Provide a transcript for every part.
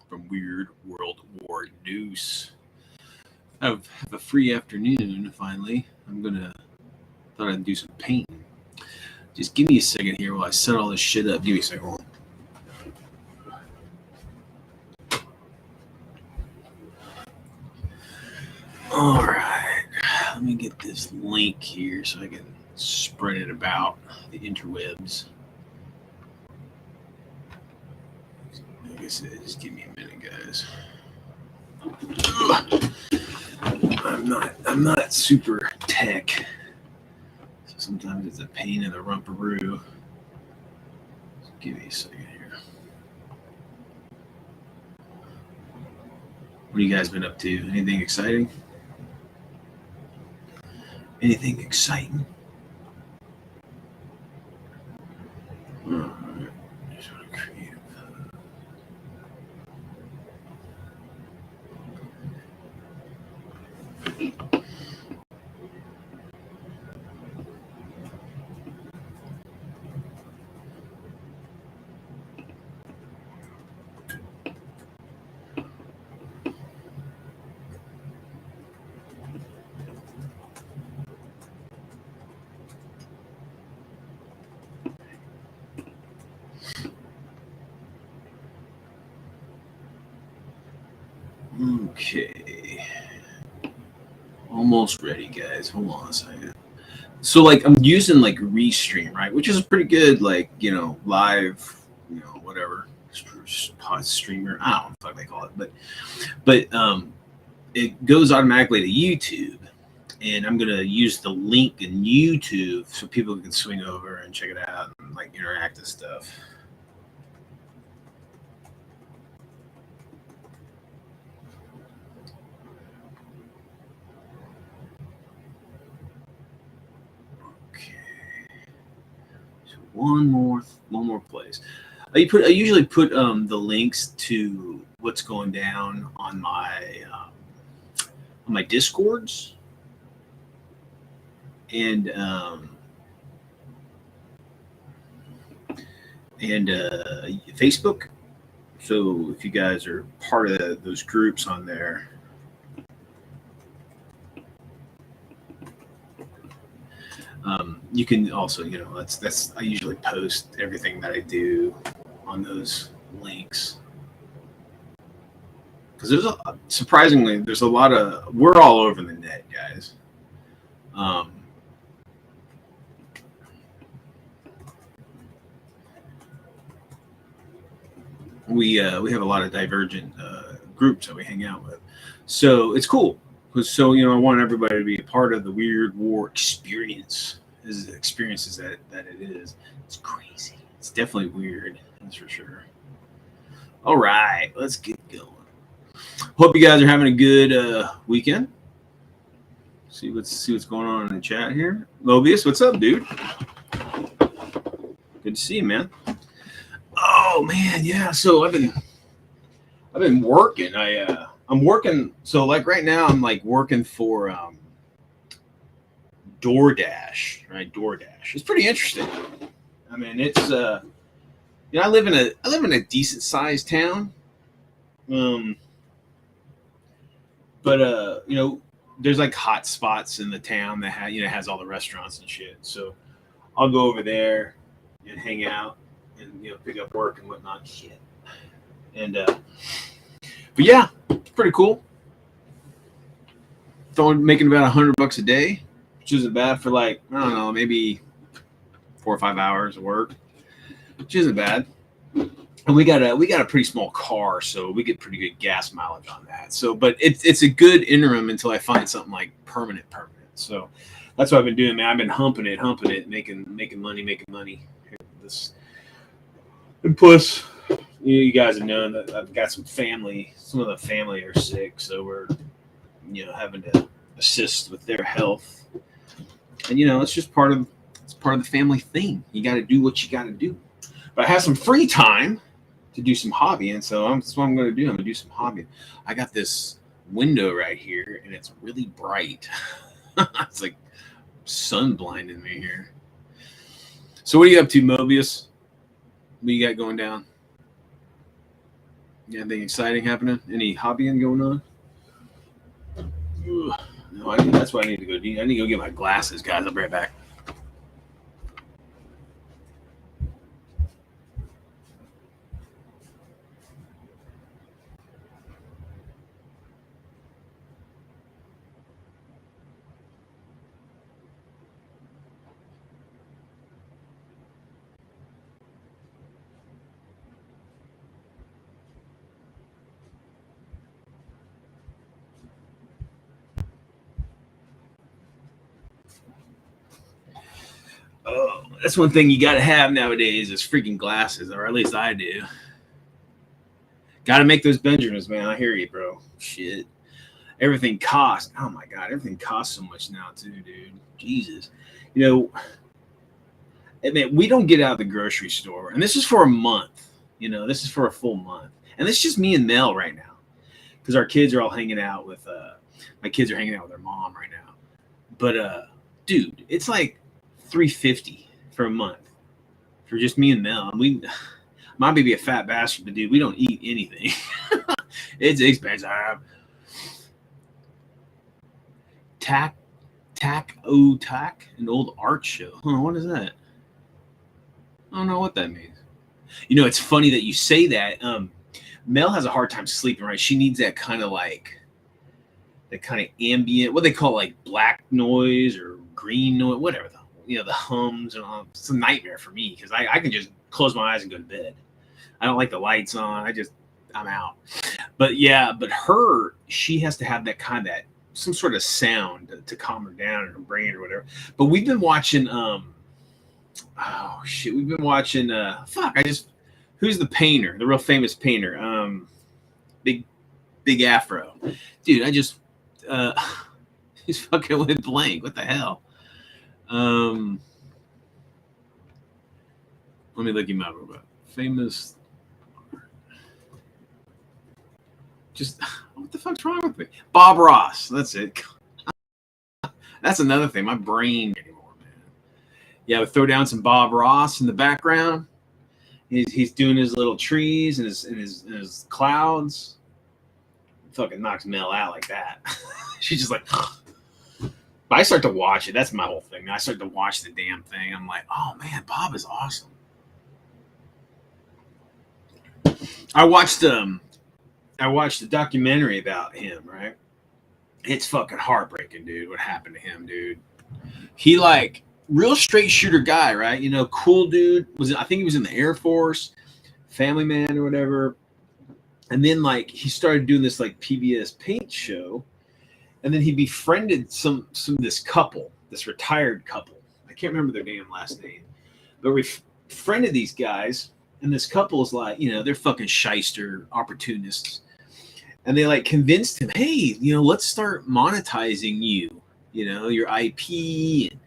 from Weird World War News. I have a free afternoon finally. Thought I'd do some painting. Just give me a second here while I set all this shit up. Give me a second. Hold on. All right, let me get this link here so I can spread it about the interwebs. Like I said, just give me a minute, guys. I'm not super tech, so sometimes it's a pain in the rumperoo. So give me a second here. What have you guys been up to? Anything exciting? Anything exciting? All right. Just want to create Okay. Almost ready, guys. Hold on a second. So, like, I'm using, like, Restream, right? Which is a pretty good, like, live, whatever, pod streamer. I don't know what the fuck they call it. But it goes automatically to YouTube. And I'm going to use the link in YouTube so people can swing over and check it out and, like, interact and stuff. One more place. I usually put the links to what's going down on my Discords and Facebook. So if you guys are part of those groups on there, you can also, that's I usually post everything that I do on those links because surprisingly there's a lot of, we're all over the net, guys. We have a lot of divergent groups that we hang out with, so it's cool. So, I want everybody to be a part of the Weird War experience. As experiences that it is. It's crazy. It's definitely weird. That's for sure. All right, let's get going. Hope you guys are having a good weekend. See what's going on in the chat here. Mobius, what's up, dude? Good to see you, man. Oh man, yeah. So I've been working. I'm working. So like right now, I'm like working for DoorDash, right? DoorDash. It's pretty interesting. I mean, it's I live in a decent sized town, but there's like hot spots in the town that has all the restaurants and shit. So I'll go over there and hang out and pick up work and whatnot. Shit. And but yeah, it's pretty cool. Making about $100 a day, which isn't bad for like, I don't know, maybe 4 or 5 hours of work, which isn't bad. And we got a pretty small car, so we get pretty good gas mileage on that. So, but it's a good interim until I find something like permanent. So that's what I've been doing, man. I've been humping it, making money. And plus, you guys have known that I've got some family. Some of the family are sick, so we're having to assist with their health. And it's just part of the family thing. You got to do what you got to do. But I have some free time to do some hobbying, so that's what I'm going to do. I'm going to do some hobbying. I got this window right here, and it's really bright. It's like sun blinding me here. So what are you up to, Mobius? What you got going down? Anything exciting happening? Any hobbying going on? Ugh. No, that's why I need to go. I need to go get my glasses, guys. I'll be right back. Oh, that's one thing you got to have nowadays is freaking glasses, or at least I do. Got to make those Benjamins, man. I hear you, bro. Shit. Everything costs. Oh my god, everything costs so much now, too, dude. Jesus. You know, I mean, we don't get out of the grocery store, and this is for a month. You know, this is for a full month, and it's just me and Mel right now, because our kids are all hanging out with. My kids are hanging out with their mom right now, but dude, it's like $350 for a month for just me and Mel. And we, my baby, a fat bastard, but dude, we don't eat anything. It's expensive. Tack, an old art show. Huh, what is that? I don't know what that means. You know, it's funny that you say that. Mel has a hard time sleeping, right? She needs that kind of ambient, what they call like black noise or green noise, whatever. The hums. And it's a nightmare for me because I can just close my eyes and go to bed. I don't like the lights on. I'm out. But yeah, she has to have that some sort of sound to calm her down in her brain or whatever. But we've been watching we've been watching who's the painter, the real famous painter, big afro dude. I just he's fucking went blank. What the hell? Let me look him up real quick. Famous. Just what the fuck's wrong with me? Bob Ross. That's it. That's another thing. My brain anymore, man. Yeah, we throw down some Bob Ross in the background. He's doing his little trees and his clouds. Fucking knocks Mel out like that. She's just like. But I start to watch it. That's my whole thing. I start to watch the damn thing. I'm like, oh man, Bob is awesome. I watched the documentary about him, right? It's fucking heartbreaking, dude. What happened to him, dude? He like real straight shooter guy, right? You know, cool dude. I think he was in the Air Force, family man or whatever. And then like he started doing this like PBS paint show. And then he befriended this couple, this retired couple. I can't remember their damn last name, but we befriended these guys. And this couple is like, they're fucking shyster opportunists. And they like convinced him, hey, let's start monetizing your IP. And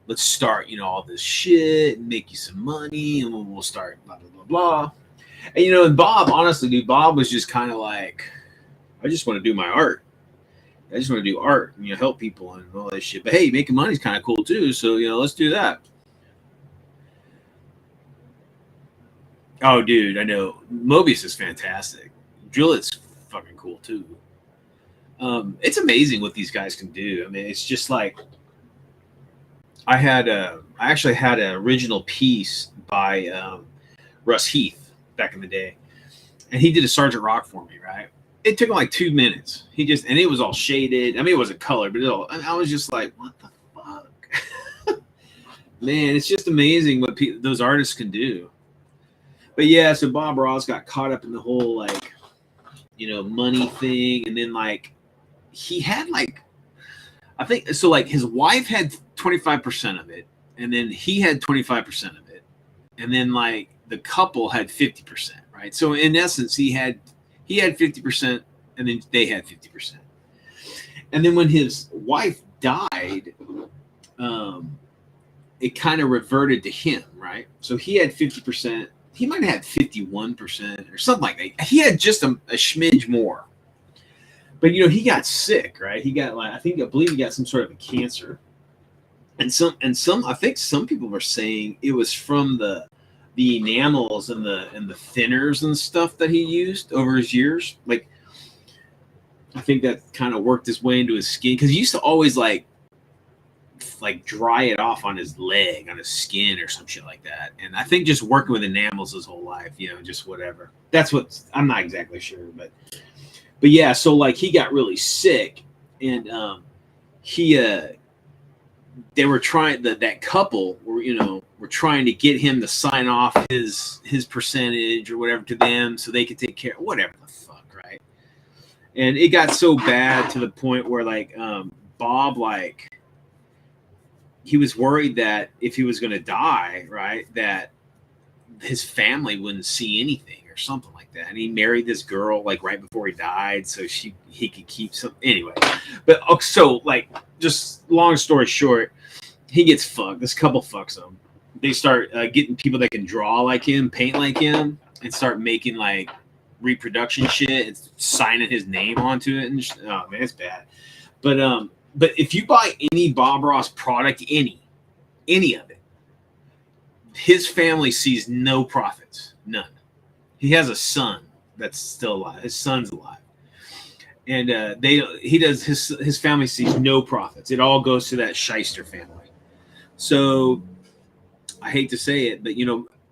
let's start, all this shit and make you some money. And we'll start blah, blah, blah, blah. And, and Bob, honestly, dude, Bob was just kind of like, I just want to do my art. I just want to do art and help people and all that shit. But hey, making money is kind of cool too. So let's do that. Oh, dude, I know Mobius is fantastic. Juliet's fucking cool too. It's amazing what these guys can do. I mean, it's just like I actually had an original piece by Russ Heath back in the day, and he did a Sergeant Rock for me, right? It took him like 2 minutes. And it was all shaded. I mean, it wasn't color, but I was just like, what the fuck? Man, it's just amazing what those artists can do. But yeah, so Bob Ross got caught up in the whole like, money thing. And then like, he had like, I think, so like his wife had 25% of it. And then he had 25% of it. And then like the couple had 50%, right? So in essence, he had 50%, and then they had 50%. And then when his wife died, it kind of reverted to him, right? So he had 50%. He might have had 51% or something like that. He had just a smidge more. But, he got sick, right? He got I believe he got some sort of a cancer. And I think some people were saying it was from the the enamels and the thinners and stuff that he used over his years. Like, I think that kind of worked his way into his skin, because he used to always like dry it off on his leg, on his skin or some shit like that. And I think just working with enamels his whole life, you know, just whatever. That's what, I'm not exactly sure, but yeah. So like he got really sick, and they were trying, that couple were trying to get him to sign off his percentage or whatever to them so they could take care of whatever the fuck, right? And it got so bad to the point where like Bob, like, he was worried that if he was going to die, right, that his family wouldn't see anything or something like that. And he married this girl like right before he died, so he could keep some, anyway. But so like, just long story short, he gets fucked. This couple fucks him. They start getting people that can draw like him, paint like him, and start making like reproduction shit and signing his name onto it. And oh man, it's bad. But if you buy any Bob Ross product, any of it, his family sees no profits, none. He has a son that's still alive. His son's alive, and his family sees no profits. It all goes to that shyster family. So I hate to say it, but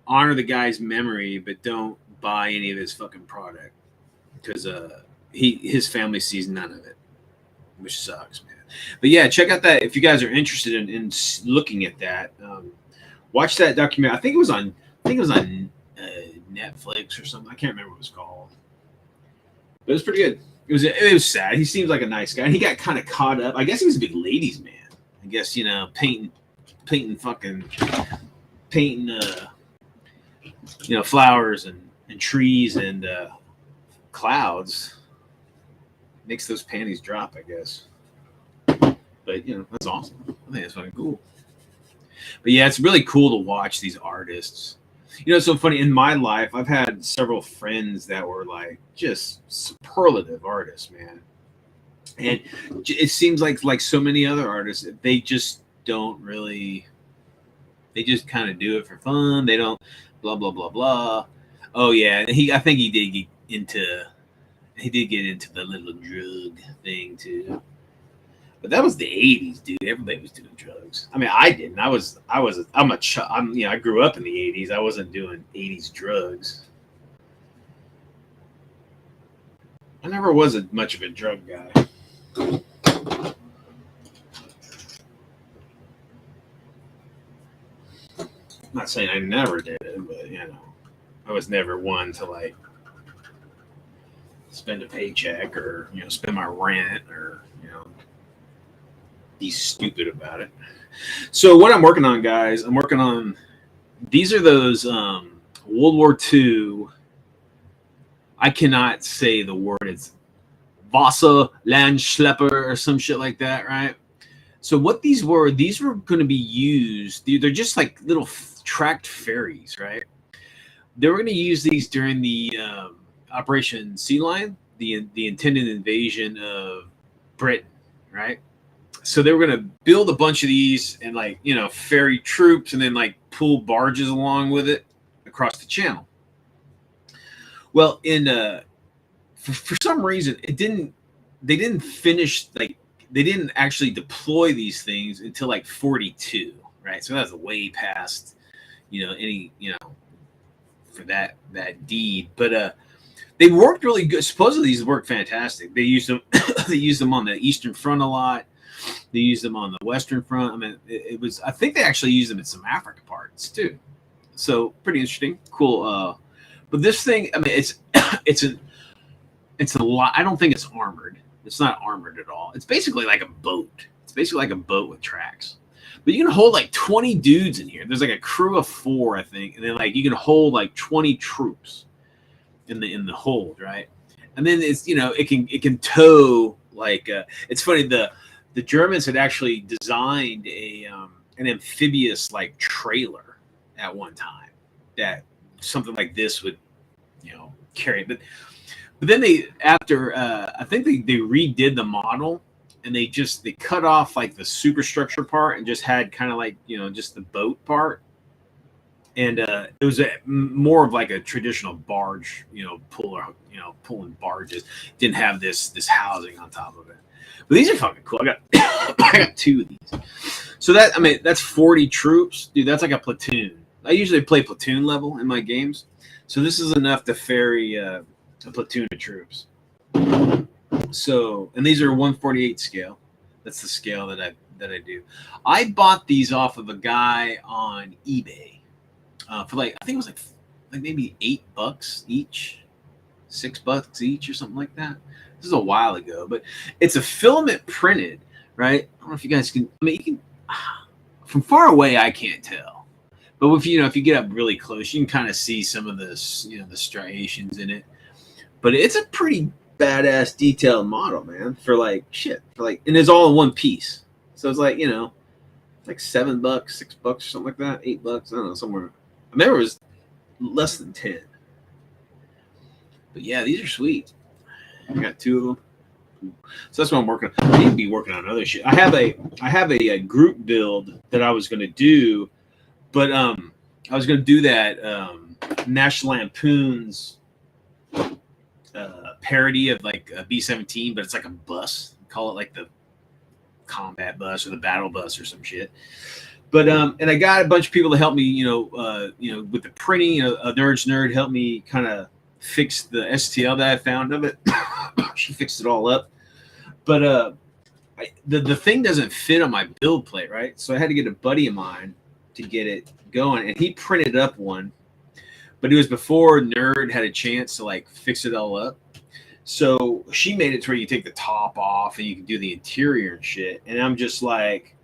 honor the guy's memory, but don't buy any of his fucking product, because his family sees none of it, which sucks, man. But yeah, check out that if you guys are interested in looking at that. Watch that documentary. I think it was on Netflix or something. I can't remember what it was called, but it was pretty good. It was sad. He seems like a nice guy, and he got kind of caught up. I guess he was a big ladies' man. I guess painting flowers and trees and clouds makes those panties drop, I guess. But that's awesome. I think that's fucking cool. But yeah, it's really cool to watch these artists. It's so funny. In my life, I've had several friends that were like just superlative artists, man. And it seems like so many other artists, they just don't really. They just kind of do it for fun. They don't blah blah blah blah. Oh yeah, I think he did get into the little drug thing too. But that was the 80s, dude. Everybody was doing drugs. I mean, I didn't. I grew up in the 80s. I wasn't doing 80s drugs. I never was much of a drug guy. I'm not saying I never did it, but I was never one to like spend a paycheck or spend my rent or be stupid about it. So what I'm working on, guys, these are those World War II. I cannot say the word. It's Wasser Landschlepper or some shit like that, right? So what these were going to be used. They're just like little tracked ferries, right? They were going to use these during the Operation Sea Lion, the intended invasion of Britain, right? So they were going to build a bunch of these and ferry troops and then pull barges along with it across the channel. Well, for some reason they didn't finish, they didn't actually deploy these things until 42, right? So that's way past for that deed. But they worked really good. Supposedly these worked fantastic. They used them on the Eastern Front a lot. They used them on the Western Front. I mean, I think they actually used them in some Africa parts too. So pretty interesting, cool. But this thing, I mean, it's a lot. I don't think it's armored. It's not armored at all. It's basically like a boat. It's basically like a boat with tracks. But you can hold 20 dudes in here. There's a crew of 4, I think, and then you can hold 20 troops in the hold, right? And then it's it can tow it's funny, the Germans had actually designed an amphibious trailer at one time that something like this would carry. But then I think they redid the model, and they cut off the superstructure part and just had kind of just the boat part. and it was more of like a traditional barge, puller, pulling barges. Didn't have this housing on top of it. But these are fucking cool. I got I got two of these. So that's 40 troops, dude. That's like a platoon. I usually play platoon level in my games, so this is enough to ferry a platoon of troops. So, and these are 1/48 scale. That's the scale that I do. I bought these off of a guy on eBay for I think it was like maybe $8 each, $6 each, or something like that. This is a while ago, but it's a filament printed, right? I don't know if you guys can. I mean, you can from far away. I can't tell, but if you get up really close, you can kind of see some of this, the striations in it. But it's a pretty badass detailed model, man. And it's all in one piece. So it's like $7, $6, or something like that. $8, I don't know, somewhere. I remember it was less than 10. But yeah, these are sweet. I got two of them. So that's what I'm working on. I need to be working on other shit. I have a group build that I was going to do, but I was going to do that National Lampoon's parody of like a B-17, but it's like a bus. Call it like the combat bus or the battle bus or some shit. But and I got a bunch of people to help me, with the printing. A nerd's nerd helped me kind of fix the STL that I found of it. She fixed it all up, but the thing doesn't fit on my build plate, right? So I had to get a buddy of mine to get it going, and he printed up one, but it was before Nerd had a chance to like fix it all up. So she made it to where you take the top off and you can do the interior and shit. And I'm just like,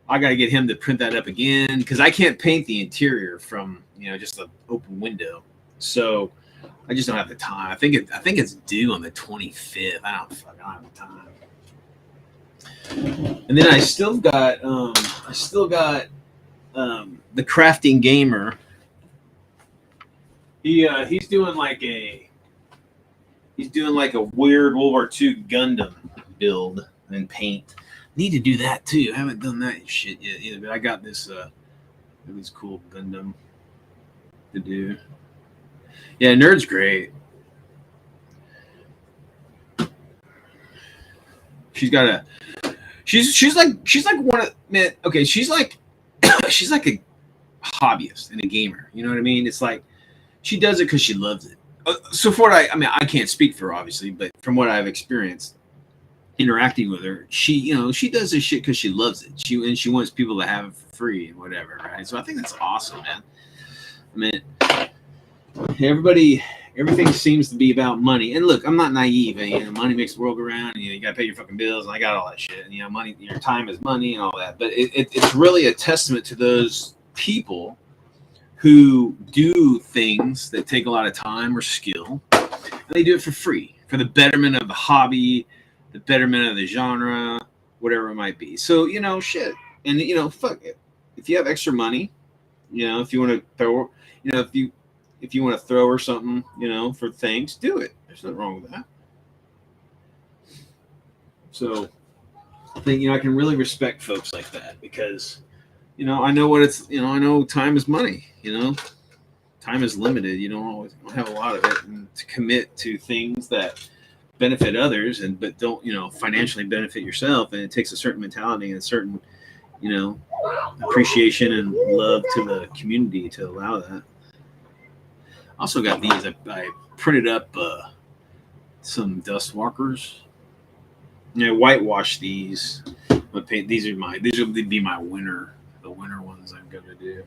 I got to get him to print that up again because I can't paint the interior from just an open window. So I just don't have the time. I think it's due on the 25th. I don't have the time. And then I still got the Crafting Gamer. He's doing like a weird World War II Gundam build and paint. Need to do that too. I haven't done that shit yet either, but I got this cool Gundam to do. Yeah, Nerd's great. She's like one of, man, okay, she's like she's like a hobbyist and a gamer. You know what I mean? It's like she does it because she loves it. So for what I can't speak for her, obviously, but from what I've experienced interacting with her, she does this shit because she loves it. She wants people to have it for free and whatever, right? So I think that's awesome, man. I mean, everything seems to be about money. And look, I'm not naive. Money makes the world go round. And, you got to pay your fucking bills, and I got all that shit. And, money, your time is money, and all that. But it's really a testament to those people who do things that take a lot of time or skill, and they do it for free for the betterment of the hobby, the betterment of the genre, whatever it might be. So shit, and fuck it. If you have extra money, if you want to throw, if you want to throw her something, for things, do it. There's nothing wrong with that. So I think I can really respect folks like that because. I know what it's, I know time is money, time is limited. You don't have a lot of it, and to commit to things that benefit others but don't, financially benefit yourself. And it takes a certain mentality and a certain, appreciation and love to the community to allow that. Also got these. I printed up some dust walkers. Whitewash these. But these will be my winter. The winter ones I'm gonna do.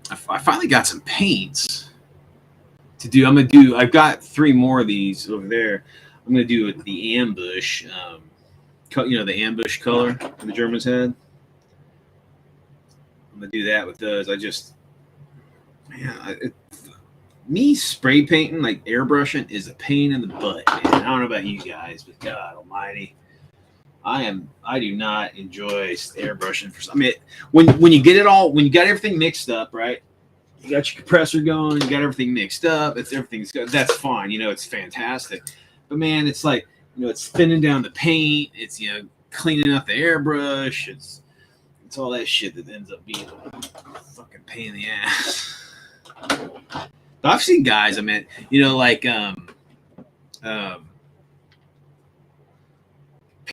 I finally got some paints to do. I've got 3 more of these over there. I'm gonna do the ambush, the ambush color that the Germans had. I'm gonna do that with those. Me spray painting, like airbrushing, is a pain in the butt, man. I don't know about you guys, but God Almighty. I do not enjoy airbrushing when you get it all, when you got everything mixed up, right? You got your compressor going, you got everything mixed up, everything's good. That's fine, it's fantastic. But man, it's like, it's thinning down the paint, it's cleaning up the airbrush, it's It's all that shit that ends up being a fucking pain in the ass. But I've seen guys, I mean, like Painting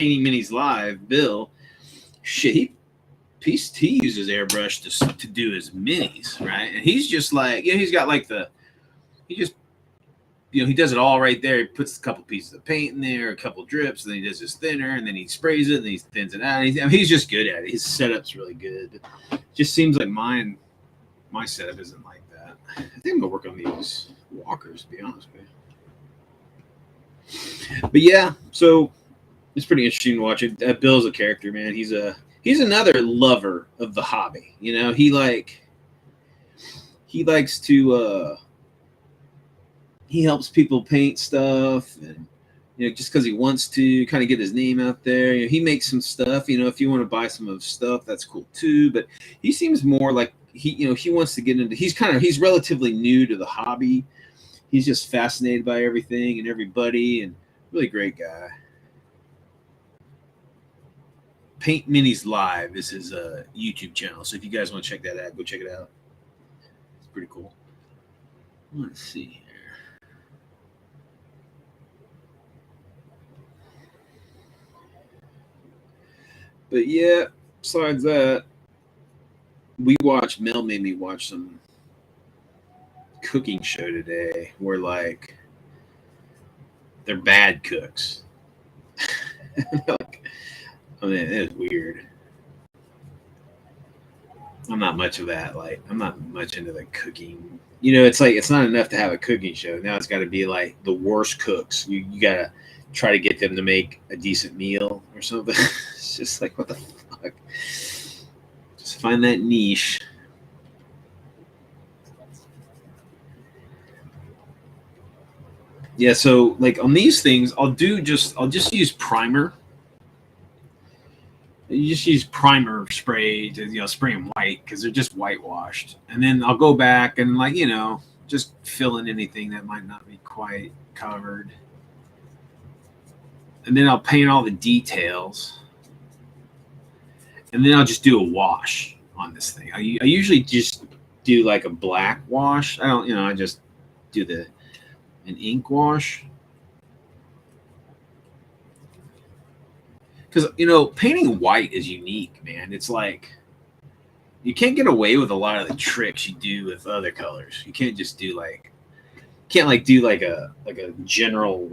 Minis Live, Bill, shit, he uses airbrush to do his minis, right? And he's just like, he's got like he just, he does it all right there. He puts a couple pieces of paint in there, a couple drips, and then he does his thinner, and then he sprays it, and he thins it out. He's just good at it. His setup's really good. Just seems like my setup isn't like that. I think I'm gonna work on these walkers, to be honest with you. But yeah, so it's pretty interesting to watch it. Bill's a character, man. He's another lover of the hobby. He likes to he helps people paint stuff, and just because he wants to kind of get his name out there. He makes some stuff. If you want to buy some of his stuff, that's cool too. But he seems more like he wants to get into. He's relatively new to the hobby. He's just fascinated by everything and everybody, and really great guy. Paint Minis Live is his YouTube channel. So if you guys want to check that out, go check it out. It's pretty cool. Let's see here. But yeah, besides that, Mel made me watch some cooking show today where like they're bad cooks. I mean, it is weird. I'm not much of that. Like, I'm not much into the cooking. It's like it's not enough to have a cooking show. Now it's got to be like the worst cooks. You got to try to get them to make a decent meal or something. It's just like, what the fuck? Just find that niche. Yeah, so like on these things, I'll just use primer. You just use primer spray to spray them white because they're just whitewashed, and then I'll go back and just fill in anything that might not be quite covered, and then I'll paint all the details, and then I'll just do a wash on this thing. I usually just do like a black wash. I just do an ink wash. Because, painting white is unique, man. It's like you can't get away with a lot of the tricks you do with other colors. You can't just do do a general,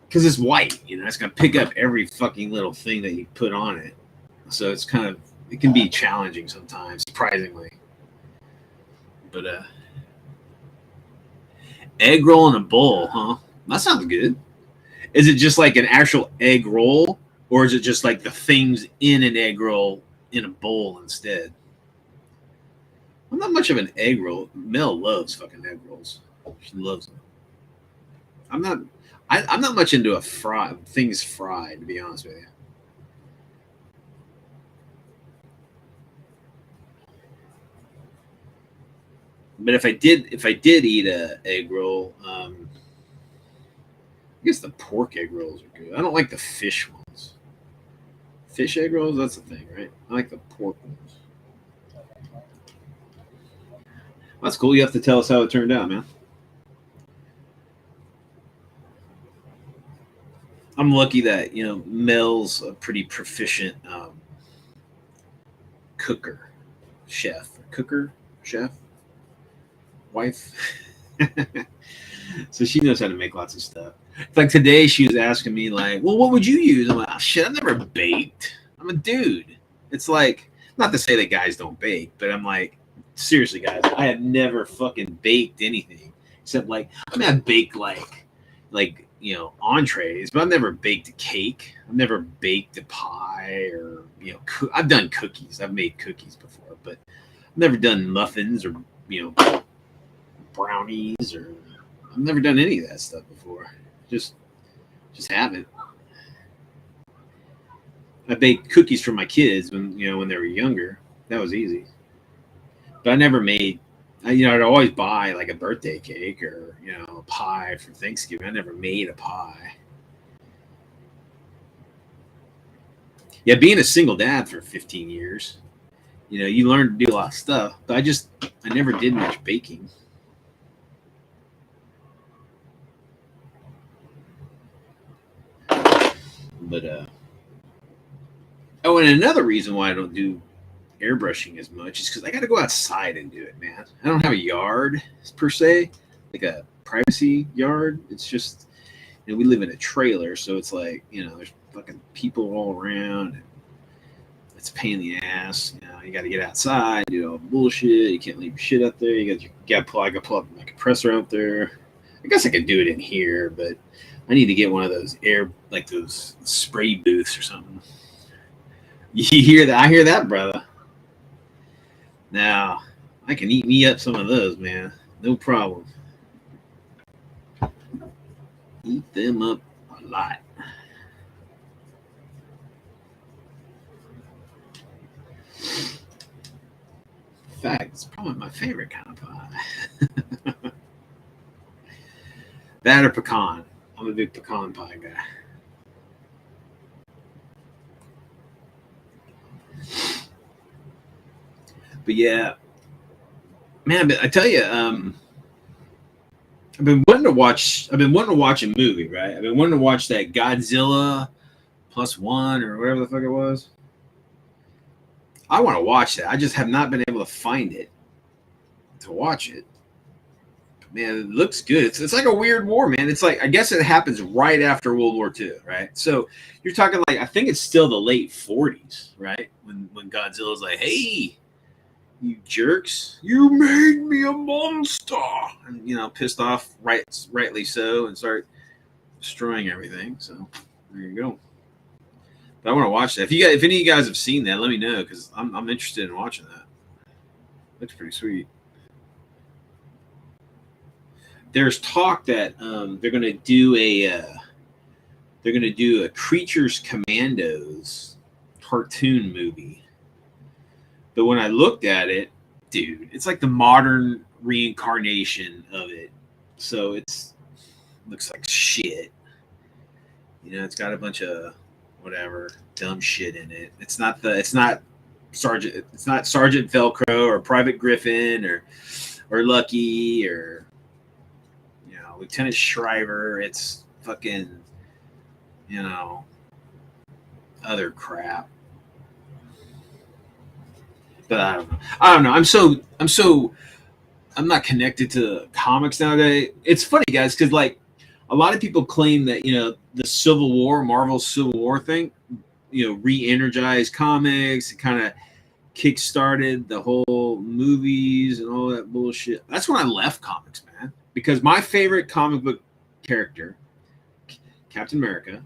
because it's white, it's going to pick up every fucking little thing that you put on it. So it can be challenging sometimes, surprisingly. But egg roll in a bowl, huh? That sounds good. Is it just like an actual egg roll? Or is it just like the things in an egg roll in a bowl instead? I'm not much of an egg roll. Mel loves fucking egg rolls. She loves them. I'm not much into things fried, to be honest with you. But if I did eat a egg roll, I guess the pork egg rolls are good. I don't like the fish ones. Fish egg rolls, that's the thing, right? I like the pork ones. That's cool. You have to tell us how it turned out, man. I'm lucky that Mel's a pretty proficient chef, wife. So she knows how to make lots of stuff. Like today, she was asking me like, "Well, what would you use?" I'm like, "Oh, shit, I've never baked. I'm a dude." It's like, not to say that guys don't bake, but I'm like, seriously, guys, I have never fucking baked anything except I've baked entrees, but I've never baked a cake. I've never baked a pie or I've done cookies. I've made cookies before, but I've never done muffins or brownies or I've never done any of that stuff before. Just haven't. I baked cookies for my kids when they were younger. That was easy. But I never made. I'd always buy like a birthday cake or a pie for Thanksgiving. I never made a pie. Yeah, being a single dad for 15 years, you learn to do a lot of stuff. But I never did much baking. But oh, and another reason why I don't do airbrushing as much is because I got to go outside and do it, man. I don't have a yard per se, like a privacy yard. It's just, we live in a trailer, so it's like, there's fucking people all around. And it's a pain in the ass. You got to get outside, do all the bullshit. You can't leave your shit up there. I got to pull up my compressor out there. I guess I could do it in here, but I need to get one of those like those spray booths or something. You hear that? I hear that, brother. Now, I can eat me up some of those, man. No problem. Eat them up a lot. In fact, it's probably my favorite kind of pie. That or pecan. I'm a big pecan pie guy. But yeah, man, I tell you, I've been wanting to watch a movie, right? I've been wanting to watch that Godzilla +1 or whatever the fuck it was. I want to watch that. I just have not been able to find it to watch it. Man, it looks good. It's like a weird war, man. It's like, I guess it happens right after World War II, right? So you're talking like, I think it's still the late 40s, right? When Godzilla's like, hey, you jerks, you made me a monster. And, pissed off, rightly so, and start destroying everything. So there you go. But I want to watch that. If any of you guys have seen that, let me know, because I'm interested in watching that. Looks pretty sweet. There's talk that they're gonna do a Creatures Commandos cartoon movie. But when I looked at it, dude, it's like the modern reincarnation of it. So looks like shit. It's got a bunch of whatever dumb shit in it. It's not Sergeant Velcro or Private Griffin or Lucky or Lieutenant Shriver. It's fucking other crap. But I don't know. I'm not connected to comics nowadays. It's funny, guys, because like a lot of people claim that the Civil War, Marvel's Civil War thing, re-energized comics. It kind of kick-started the whole movies and all that bullshit. That's when I left comics, man, because my favorite comic book character, Captain America,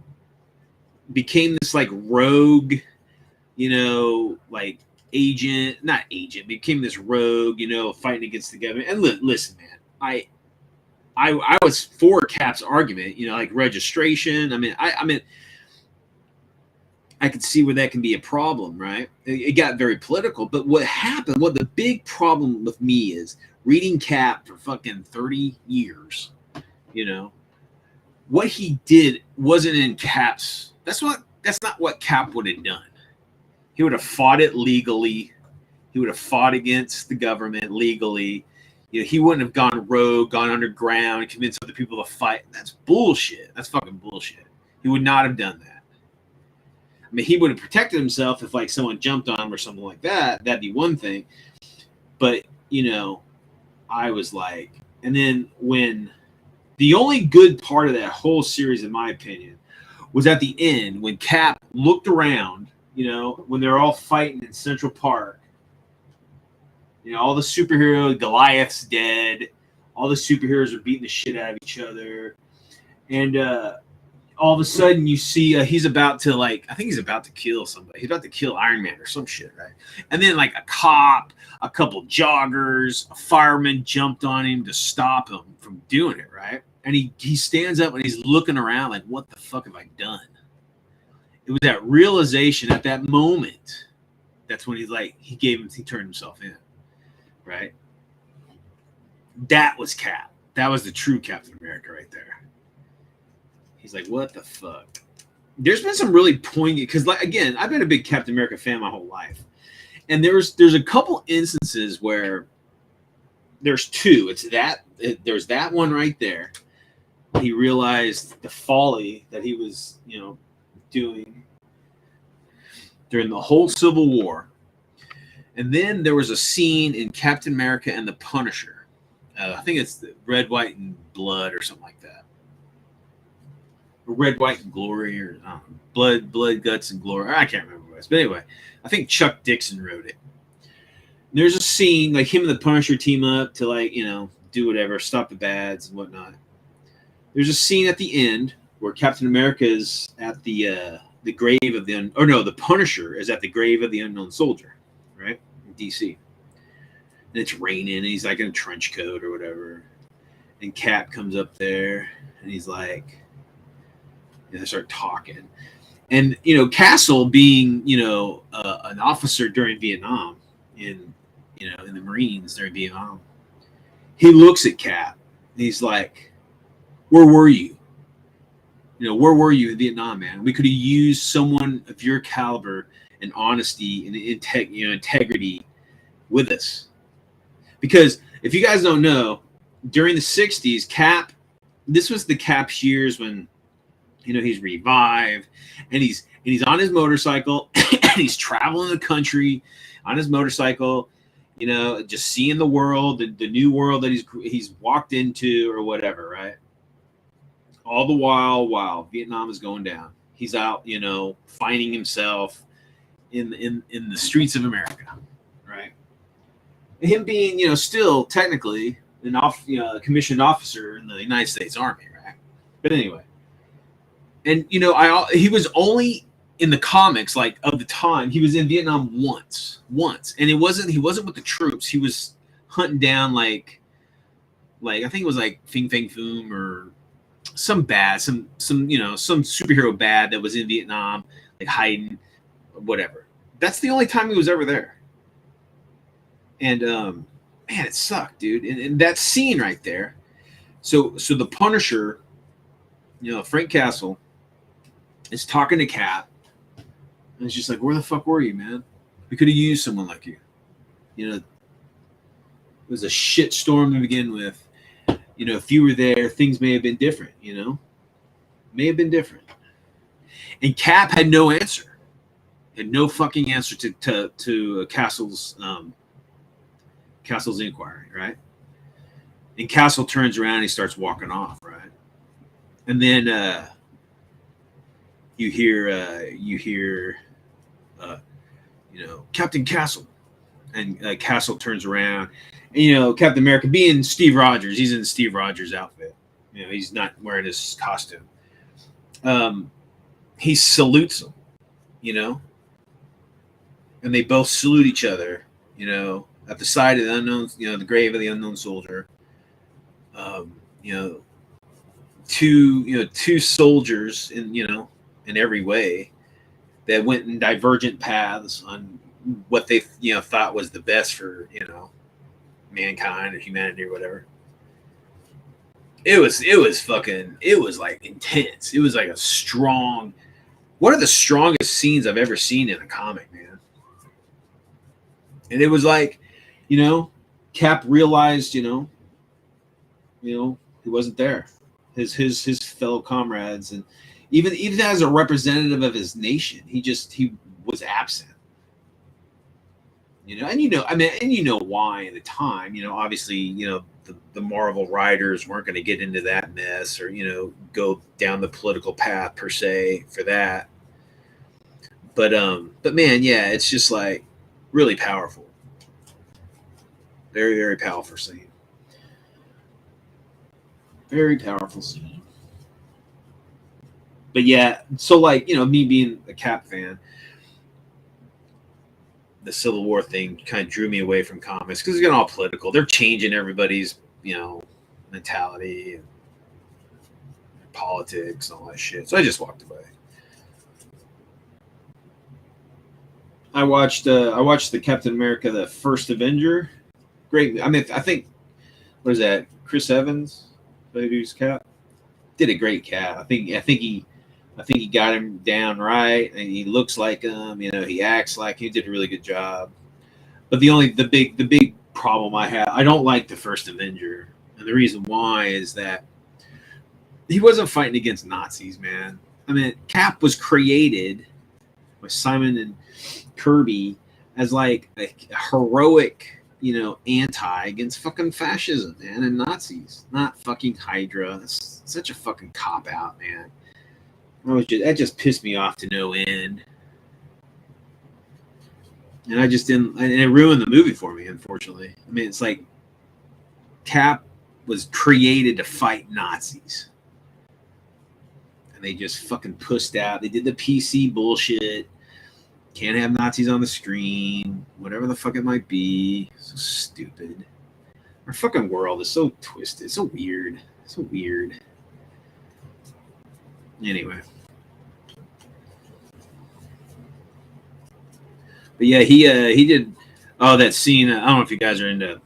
became this like rogue, like not agent, became this rogue, fighting against the government. And listen, man, I was for Cap's argument, like registration. I mean, I could see where that can be a problem, right? It got very political. But what the big problem with me is reading Cap for fucking 30 years, what he did wasn't in Cap's. That's not what Cap would have done. He would have fought it legally. He would have fought against the government legally. He wouldn't have gone rogue, gone underground, and convinced other people to fight. That's bullshit. That's fucking bullshit. He would not have done that. I mean, he would have protected himself if like someone jumped on him or something like that. That'd be one thing. But, I was like, and then when the only good part of that whole series, in my opinion, was at the end when Cap looked around, when they're all fighting in Central Park. All the superheroes, Goliath's dead. All the superheroes are beating the shit out of each other. And all of a sudden you see he's about to I think he's about to kill somebody. He's about to kill Iron Man or some shit, right? And then like a cop, a couple joggers, a fireman jumped on him to stop him from doing it, right? And he stands up and he's looking around like, what the fuck have I done? It was that realization at that moment. That's when he turned himself in, right? That was Cap. That was the true Captain America right there. He's like, what the fuck? there's been some really poignant, because like again, I've been a big Captain America fan my whole life, and there's a couple instances where there's two. There's that one right there. He realized the folly that he was, doing during the whole Civil War. And then there was a scene in Captain America and the Punisher. I think it's the Red, White, and Blood or something like that. Or Red, White, and Glory, or Blood, Guts, and Glory. I can't remember what it was. But anyway, I think Chuck Dixon wrote it. There's a scene, like him and the Punisher team up to, like, do whatever, stop the bads and whatnot. There's a scene at the end where Captain America is at the grave of the Punisher is at the grave of the unknown soldier, right? In DC. And it's raining, and he's like in a trench coat or whatever. And Cap comes up there, and he's like, they start talking. And, Castle being, an officer during Vietnam in the Marines during Vietnam, he looks at Cap, and he's like, where were you? Where were you in Vietnam, man? We could have used someone of your caliber and honesty and integrity with us. Because if you guys don't know, during the 60s, Cap, this was the Cap's years when, he's revived, and he's on his motorcycle, and he's traveling the country on his motorcycle, just seeing the world, the new world that he's walked into or whatever, right? All the while Vietnam is going down, he's out, finding himself in the streets of America, right? And him being, still technically a commissioned officer in the United States Army, right? But anyway, and he was only in the comics, like, of the time, he was in Vietnam once, and he wasn't with the troops. He was hunting down like I think it was like Fing Fang Foom or some superhero bad that was in Vietnam, like hiding, whatever. That's the only time he was ever there. And man, it sucked, dude. And that scene right there. So the Punisher, Frank Castle, is talking to Cap, and it's just like, where the fuck were you, man? We could have used someone like you. It was a shit storm to begin with. If you were there, things may have been different, may have been different. And Cap had no answer, had no fucking answer to Castle's inquiry, right? And Castle turns around and he starts walking off, right? And then you hear Captain Castle, and Castle turns around. And, Captain America, being Steve Rogers, he's in Steve Rogers' outfit. He's not wearing his costume. He salutes him, and they both salute each other, at the side of the unknown, the grave of the unknown soldier. Two soldiers in every way that went in divergent paths on what they, thought was the best for, mankind or humanity or whatever. It was like intense. It was like one of the strongest scenes I've ever seen in a comic, man. And it was like, Cap realized, he wasn't there. His fellow comrades, and even as a representative of his nation, he was absent. And why at the time, obviously, the Marvel writers weren't going to get into that mess or, go down the political path per se for that. But man, yeah, it's just like really powerful. Very, very powerful scene. Very powerful scene. But yeah, so like, me being a Cap fan, the Civil War thing kind of drew me away from comics because it's getting all political. They're changing everybody's, mentality and politics and all that shit. So I just walked away. I watched the Captain America, the First Avenger. Great. I mean, I think, what is that? Chris Evans, who's Cap, did a great Cap. I think he I think he got him down right, and he looks like him. You know, he acts like he did a really good job. But the big problem I have, I don't like the first Avenger, and the reason why is that he wasn't fighting against Nazis, man. I mean, Cap was created by Simon and Kirby as like a heroic, anti against fucking fascism, man, and Nazis, not fucking Hydra. That's such a fucking cop out, man. That just pissed me off to no end, and I just didn't, and it ruined the movie for me, unfortunately. I mean, it's like Cap was created to fight Nazis, and they just fucking pussed out. They did the PC bullshit. Can't have Nazis on the screen, whatever the fuck it might be. So stupid. Our fucking world is so twisted, so weird, so weird. Anyway. But yeah, he did. Oh, that scene. I don't know if you guys are into.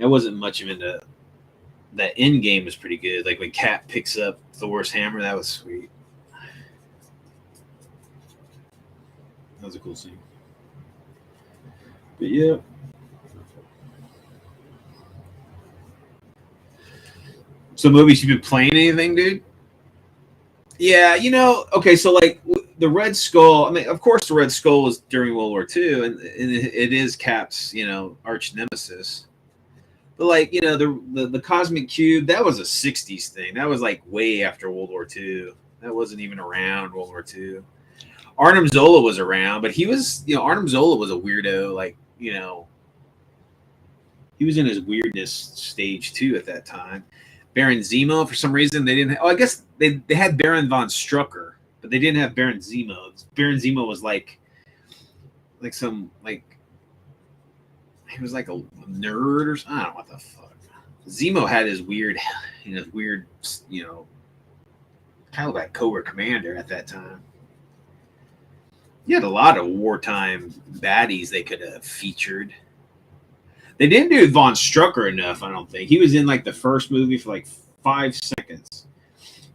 I wasn't much of into. That end game was pretty good. Like when Cap picks up Thor's hammer, that was sweet. That was a cool scene. But yeah. So movies you've been playing anything, dude? Yeah, okay, so like the Red Skull, I mean, of course the Red Skull was during World War II, and it is Cap's, arch nemesis. But like, the Cosmic Cube, that was a 60s thing. That was like way after World War II. That wasn't even around World War II. Arnim Zola was around, but he was, Arnim Zola was a weirdo, like, he was in his weirdness stage too at that time. Baron Zemo, for some reason, they didn't. I guess they had Baron von Strucker, but they didn't have Baron Zemo. Baron Zemo was like some he was like a nerd or something. I don't know what the fuck. Zemo had his weird, kind of like Cobra Commander at that time. You had a lot of wartime baddies they could have featured. They didn't do Von Strucker enough, I don't think. He was in like the first movie for like 5 seconds.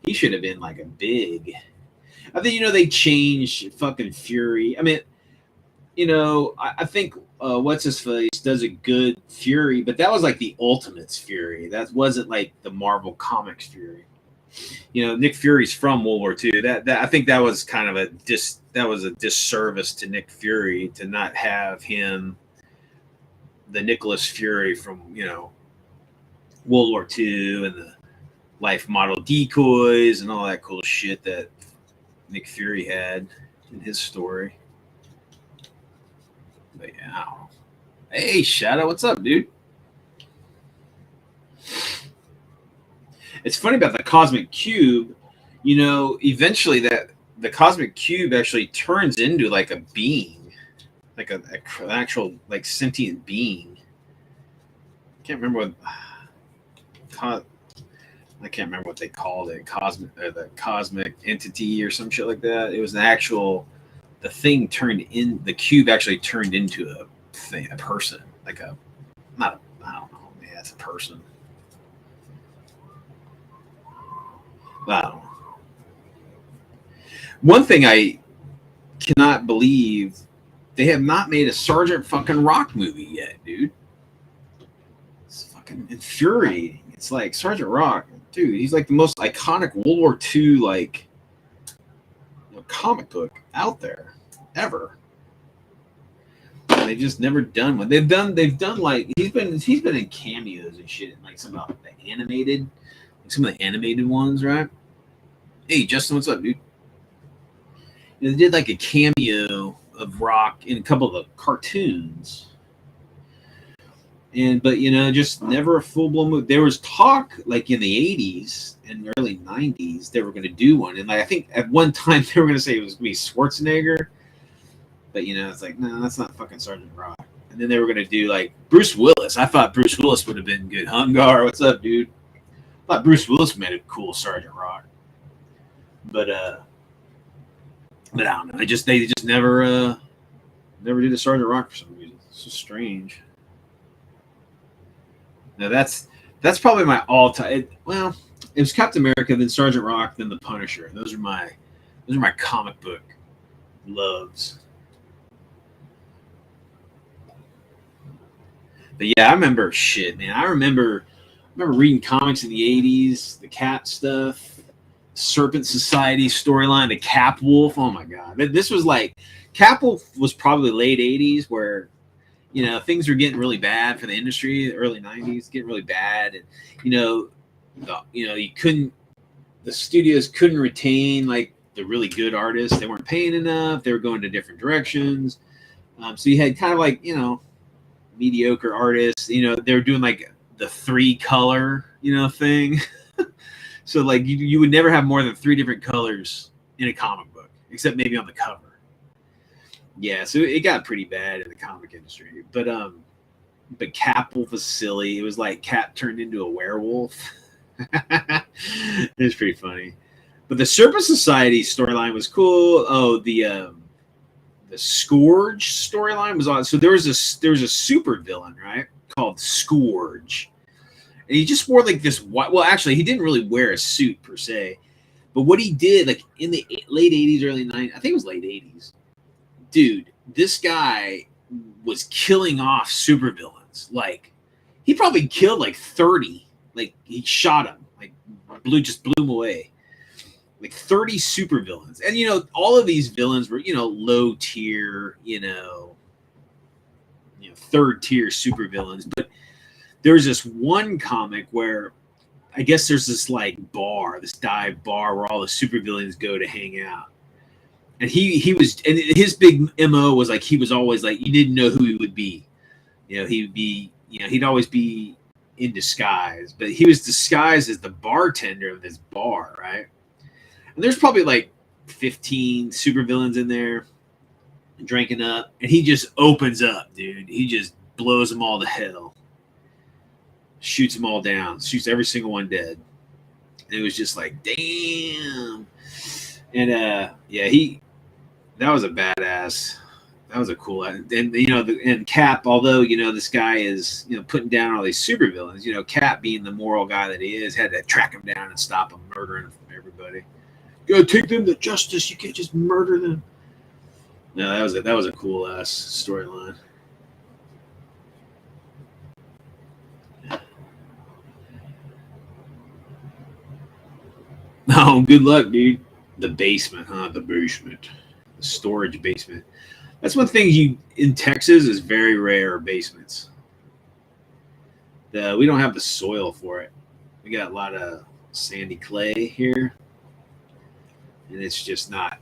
He should have been like a big. I think they changed fucking Fury. I mean, I think what's his face does a good Fury, but that was like the Ultimates Fury. That wasn't like the Marvel Comics Fury. Nick Fury's from World War II. That I think that was kind of a disservice to Nick Fury to not have him. The Nicholas Fury from, World War II and the life model decoys and all that cool shit that Nick Fury had in his story. But yeah, I don't know. Hey, Shadow, what's up, dude? It's funny about the Cosmic Cube, eventually that the Cosmic Cube actually turns into like a being. Like an actual like sentient being. I can't remember what they called it. The cosmic entity or some shit like that. It was an actual. The thing the cube actually turned into a person, like I don't know. Yeah, it's a person. I don't know. One thing I cannot believe. They have not made a Sergeant fucking Rock movie yet, dude. It's fucking infuriating. It's like Sergeant Rock, dude. He's like the most iconic World War II comic book out there ever. And they've just never done one. They've done like he's been in cameos and shit, like some of the animated ones, right? Hey, Justin, what's up, dude? They did like a cameo of Rock in a couple of the cartoons, but just never a full blown movie. There was talk like in the 80s and early 90s they were going to do one, and like I think at one time they were going to say it was going to be Schwarzenegger, but it's like no, that's not fucking Sergeant Rock. And then they were going to do like Bruce Willis. I thought Bruce Willis would have been good. Hungar, what's up, dude? I thought Bruce Willis made a cool Sergeant Rock, but I don't know. They just never did a Sergeant Rock for some reason. It's just strange. Now that's probably my all-time. Well, it was Captain America, then Sergeant Rock, then the Punisher. Those are my Those are my comic book loves. But yeah, I remember shit, man. I remember reading comics in the '80s, the Cat stuff, Serpent Society storyline, the Cap Wolf. Oh my god, this was like Cap Wolf was probably late '80s, where things were getting really bad for the industry. The early '90s getting really bad, and you couldn't, the studios couldn't retain like the really good artists. They weren't paying enough. They were going to different directions. So you had kind of like mediocre artists. They were doing like the 3-color thing. So like you would never have more than 3 different colors in a comic book, except maybe on the cover. Yeah, so it got pretty bad in the comic industry. But Cap Wolf was silly. It was like Cap turned into a werewolf. It was pretty funny. But the Serpent Society storyline was cool. Oh, the Scourge storyline was on. So there was a super villain, right, called Scourge, and he just wore like this white. Well, actually, he didn't really wear a suit per se, but what he did, like in the late '80s, early '90s, I think it was late '80s. Dude, this guy was killing off supervillains. Like he probably killed like 30. Like he shot him, like blew him away. Like 30 supervillains. And all of these villains were, low tier, third tier supervillains. But there's this one comic where I guess there's this like bar, this dive bar where all the supervillains go to hang out. And he was, and his big MO was like, he was always like, you didn't know who he would be. He would be, he'd always be in disguise, but he was disguised as the bartender of this bar, right? And there's probably like 15 supervillains in there drinking up, and he just opens up, dude. He just blows them all to hell, shoots them all down, shoots every single one dead. And it was just like, damn. And that was a badass. That was a cool, and and Cap, although this guy is putting down all these supervillains, Cap being the moral guy that he is, had to track him down and stop him murdering everybody. You gotta take them to justice. You can't just murder them. No, that was a cool ass storyline. Oh, good luck, dude. The basement, huh? The basement, the storage basement. That's one thing in Texas is very rare. Basements. We don't have the soil for it. We got a lot of sandy clay here, and it's just not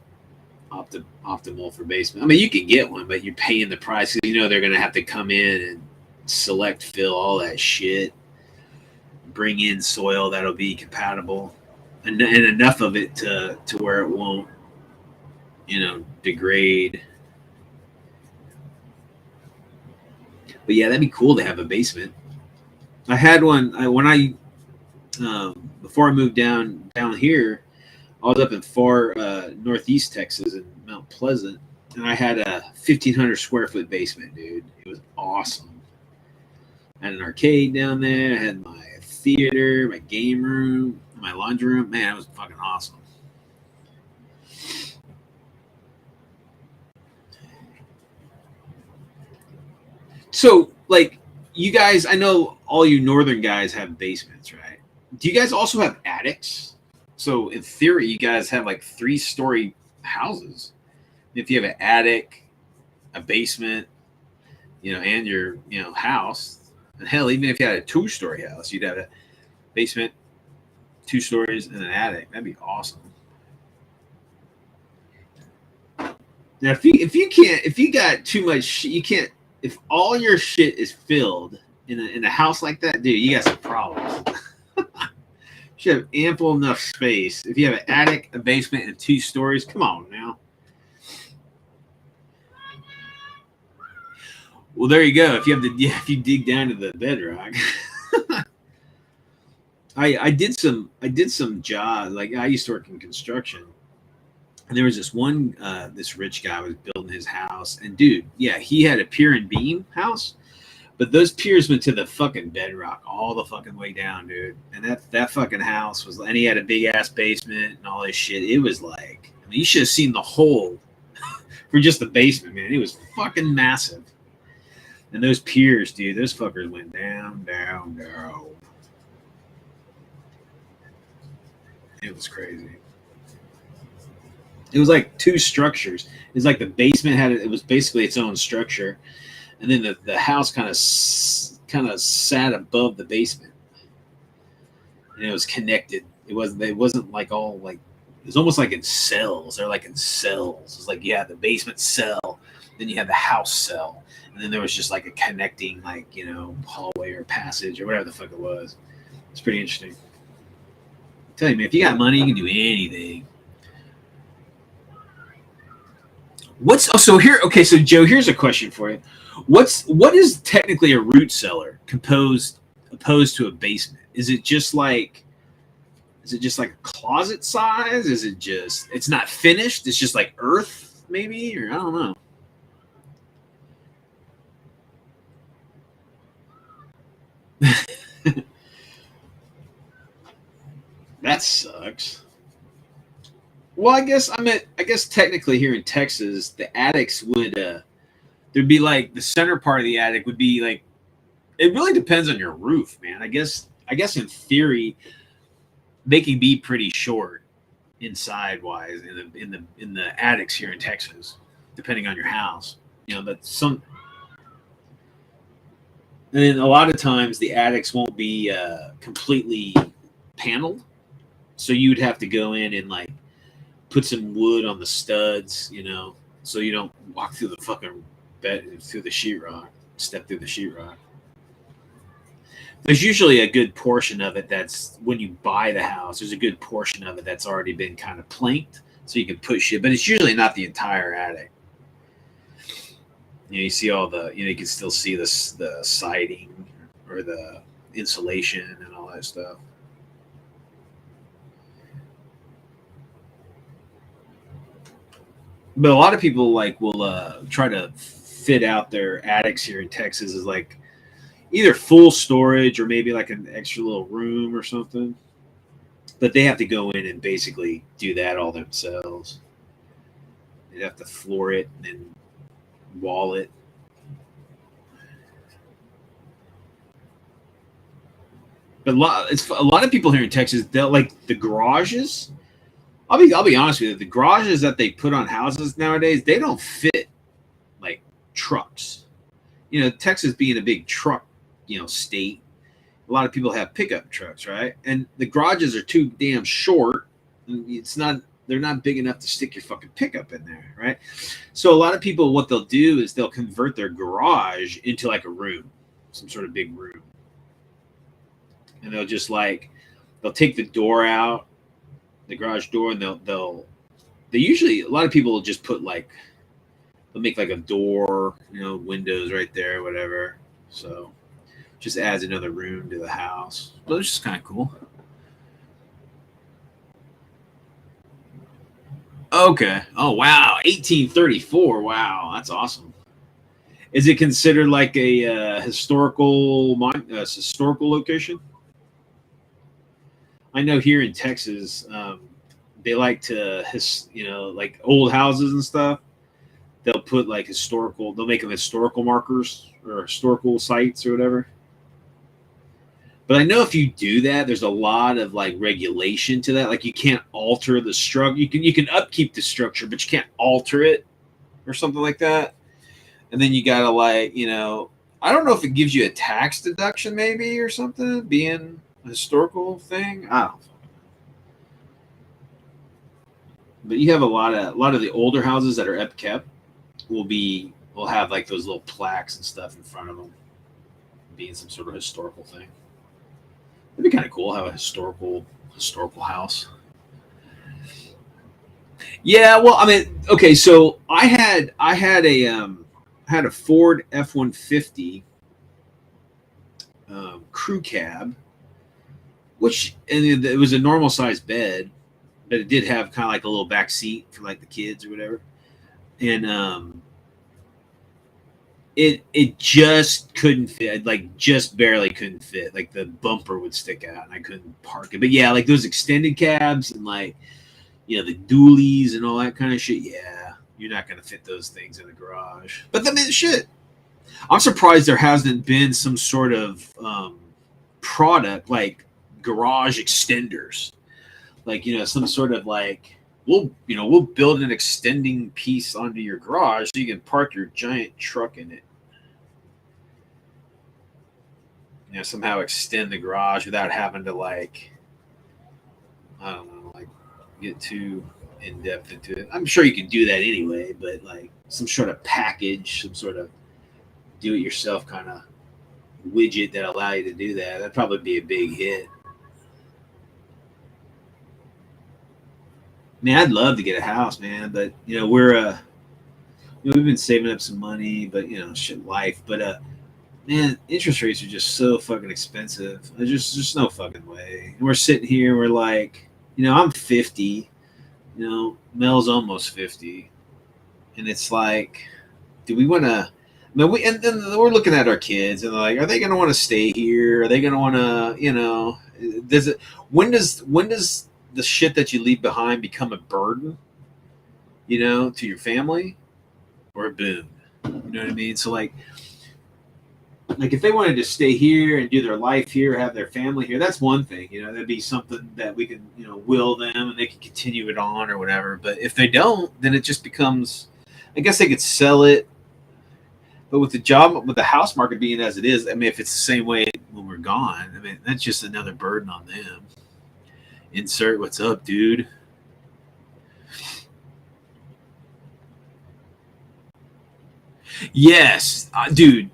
optimal for basement. I mean, you can get one, but you're paying the price because they're going to have to come in and select fill all that shit, bring in soil that'll be compatible, and enough of it to where it won't degrade. But yeah, that'd be cool to have a basement. I had one before I moved down here. I was up in far northeast Texas in Mount Pleasant, and I had a 1,500 square foot basement, dude. It was awesome. I had an arcade down there. I had my theater, my game room, my laundry room. Man, it was fucking awesome. So, like, you guys, I know all you northern guys have basements, right? Do you guys also have attics? So, in theory, you guys have like 3-story houses. If you have an attic, a basement, and your, house, and hell, even if you had a 2-story house, you'd have a basement, 2 stories, and an attic. That'd be awesome. Now, if you got too much shit, you can't. If all your shit is filled in a house like that, dude, you got some problems. You should have ample enough space. If you have an attic, a basement, and 2 stories, come on now. Well, there you go. If you dig down to the bedrock. I did some jobs. Like I used to work in construction. And there was this rich guy was building his house. And dude, yeah, he had a pier and beam house. But those piers went to the fucking bedrock all the fucking way down, dude. And that fucking house and he had a big ass basement and all this shit. It was like, I mean, you should have seen the hole for just the basement, man. It was fucking massive. And those piers, dude, those fuckers went down, down, down. It was crazy. It was like two structures. It was like the basement it was basically its own structure, and then the house kind of sat above the basement, and it was connected. It wasn't like all like, it was almost like in cells. They're like in cells. It's like you have the basement cell, then you have the house cell, and then there was just like a connecting, like, you know, hallway or passage or whatever the fuck it was. It's pretty interesting. I tell you, man, if you got money, you can do anything. So here? Okay, so Joe, here's a question for you. What is technically a root cellar opposed to a basement? Is it just like a closet size? Is it just, it's not finished? It's just like earth, maybe, or I don't know. That sucks. Well, I guess technically here in Texas, the attics would there'd be like the center part of the attic would be like, it really depends on your roof, man. I guess in theory they can be pretty short inside wise in the attics here in Texas, depending on your house. You know, and then a lot of times the attics won't be completely paneled, so you'd have to go in and like put some wood on the studs, you know, so you don't walk through the fucking bed, through the sheetrock, step through the sheetrock. There's usually a good portion of it that's, when you buy the house, there's a good portion of it that's already been kind of planked, so you can push it, but it's usually not the entire attic. You know, you see all the, you know, you can still see the siding or the insulation and all that stuff. But a lot of people like will try to fit out their attics here in Texas as like either full storage or maybe like an extra little room or something. But they have to go in and basically do that all themselves. They'd have to floor it and then wall it. But a lot of people here in Texas, they'll like the garages. I'll be honest with you. The garages that they put on houses nowadays, they don't fit like trucks. You know, Texas being a big truck, you know, state, a lot of people have pickup trucks, right? And the garages are too damn short. They're not big enough to stick your fucking pickup in there, right? So a lot of people, what they'll do is they'll convert their garage into like a room, some sort of big room, and they'll take the door out, the garage door, and they usually, a lot of people will just put like, they'll make like a door, you know, windows right there, whatever. So just adds another room to the house. But it's just kind of cool. Okay. Oh wow, 1834. Wow, that's awesome. Is it considered like a historical location? I know here in Texas, they like to, like old houses and stuff. They'll put like they'll make them historical markers or historical sites or whatever. But I know if you do that, there's a lot of like regulation to that. Like you can't alter the structure. You can upkeep the structure, but you can't alter it or something like that. And then you gotta like, you know, I don't know if it gives you a tax deduction maybe or something, being a historical thing. I don't know. But you have a lot of the older houses that are upkept will have like those little plaques and stuff in front of them, being some sort of historical thing. It'd be kind of cool to have a historical house. Yeah, well, I mean, okay, so I had a Ford F-150 crew cab, and it was a normal sized bed, but it did have kind of like a little back seat for like the kids or whatever, and it just couldn't fit, like just barely couldn't fit. Like the bumper would stick out and I couldn't park it. But yeah, like those extended cabs and like, the dualies and all that kind of shit. Yeah, you're not gonna fit those things in the garage. But then shit, I'm surprised there hasn't been some sort of product like garage extenders, like some sort of like we'll build an extending piece onto your garage so you can park your giant truck in it. Somehow extend the garage without having to like, I don't know, like get too in depth into it. I'm sure you can do that anyway, but like some sort of package, some sort of do it yourself kind of widget that allow you to do that. That'd probably be a big hit. Man, I'd love to get a house, man, but we've been saving up some money, but shit, life. But man, interest rates are just so fucking expensive. There's just no fucking way. And we're sitting here, we're like, I'm 50, Mel's almost 50, and it's like, do we want to? And then we're looking at our kids and like, are they going to want to stay here? Are they going to want to, does it? When does the shit that you leave behind become a burden, to your family, or a boon? You know what I mean? So like if they wanted to stay here and do their life here, have their family here, that's one thing. That'd be something that we can, will them and they can continue it on or whatever. But if they don't, then it just becomes, I guess they could sell it. But with the house market being as it is, I mean, if it's the same way when we're gone, I mean, that's just another burden on them. Insert what's up, dude. Yes, dude.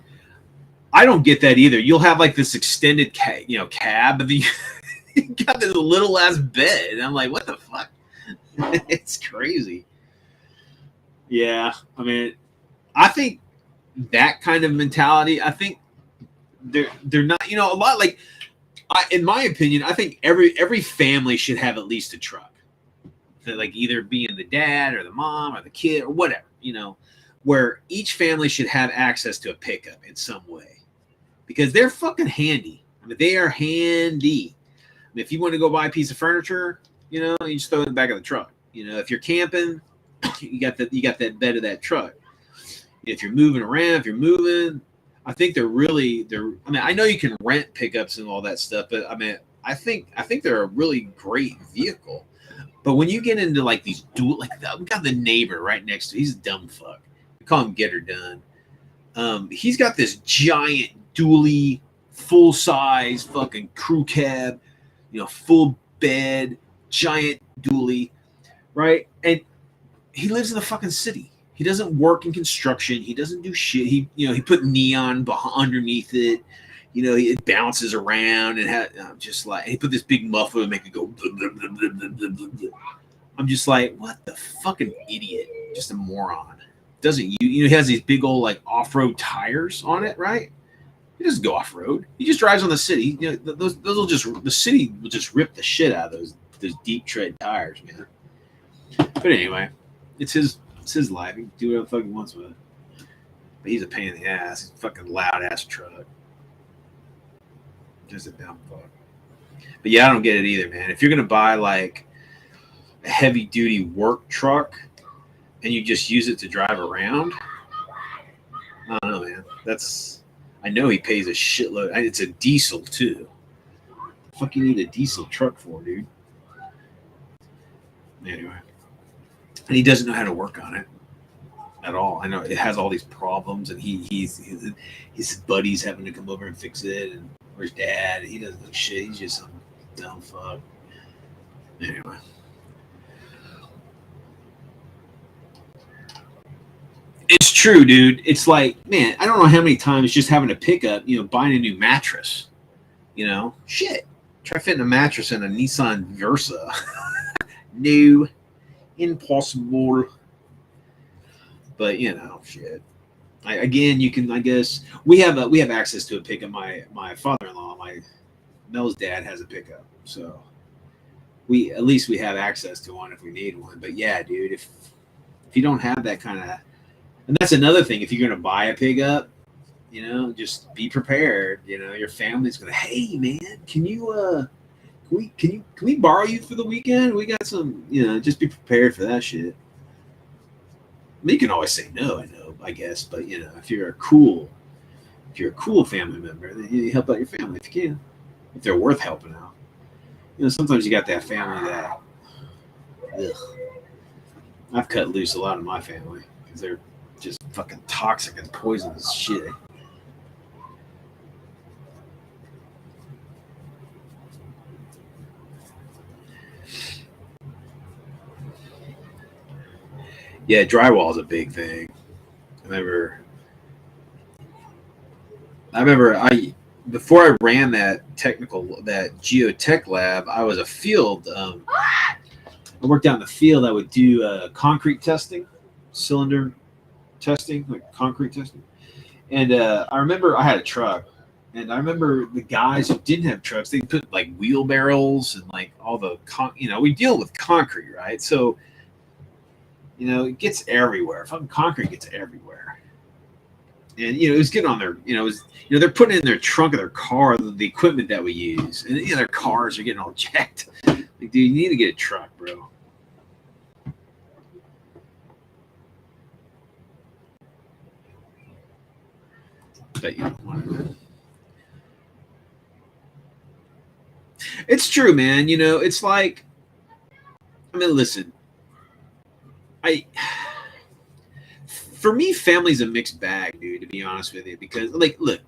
I don't get that either. You'll have like this extended cab, but you got this little ass bed. And I'm like, what the fuck? It's crazy. Yeah, I mean, I think that kind of mentality, I think they're not, a lot like, in my opinion, I think every family should have at least a truck. So like either being the dad or the mom or the kid or whatever, where each family should have access to a pickup in some way, because they're fucking handy. I mean, they are handy. I mean, if you want to go buy a piece of furniture, you just throw it in the back of the truck. If you're camping, you got that bed of that truck. If you're moving around, I think I mean, I know you can rent pickups and all that stuff, but I mean, I think they're a really great vehicle. But when you get into like these dual, like we got the neighbor right next to, he's a dumb fuck. We call him Get Her Done. He's got this giant dually, full size fucking crew cab, full bed, giant dually, right? And he lives in the fucking city. He doesn't work in construction. He doesn't do shit. He put neon underneath it. It bounces around and just like, he put this big muffler to make it go. Blah, blah, blah, blah, blah, blah, blah. I'm just like, what the fucking idiot? Just a moron. Doesn't he has these big old like off-road tires on it, right? He doesn't go off-road. He just drives on the city. Those will just, the city will just rip the shit out of those deep tread tires, man. But anyway, it's his life. He can do whatever the fuck he wants with it. But he's a pain in the ass. He's a fucking loud ass truck. Just a dumb fuck. But yeah, I don't get it either, man. If you're gonna buy like a heavy duty work truck and you just use it to drive around, I don't know, man. I know he pays a shitload. It's a diesel too. What the fuck you need a diesel truck for, dude? Anyway. And he doesn't know how to work on it at all. I know it has all these problems, and his buddies having to come over and fix it, and or his dad. He doesn't know shit. He's just some dumb fuck. Anyway. It's true, dude. It's like, man, I don't know how many times just having a pickup, buying a new mattress. Shit. Try fitting a mattress in a Nissan Versa. No. Impossible. But shit. You can, I guess we have access to a pickup. My father-in-law, Mel's dad, has a pickup, so we have access to one if we need one. But yeah, dude, if you don't have that kind of, and that's another thing. If you're gonna buy a pickup, just be prepared. Your family's gonna, hey man, can can we borrow you for the weekend? We got some, just be prepared for that shit. I mean, you can always say no, I guess, but if you're a cool family member, then you help out your family if you can, if they're worth helping out. Sometimes you got that family that, ugh, I've cut loose a lot of my family because they're just fucking toxic and poisonous shit. Yeah, drywall is a big thing. I remember I before I ran that geotech lab, I was a field. I worked out in the field. I would do concrete testing, cylinder testing, like concrete testing. And I remember I had a truck, and I remember the guys who didn't have trucks, they put like wheelbarrows and like all the we deal with concrete, right? So it gets everywhere. Fucking concrete gets everywhere. And it was getting on their, they're putting in their trunk of their car the equipment that we use, and their cars are getting all jacked. Like, dude, you need to get a truck, bro. But whatever. It's true, man. It's like, I mean, listen, for me, family's a mixed bag, dude, to be honest with you, because like, look,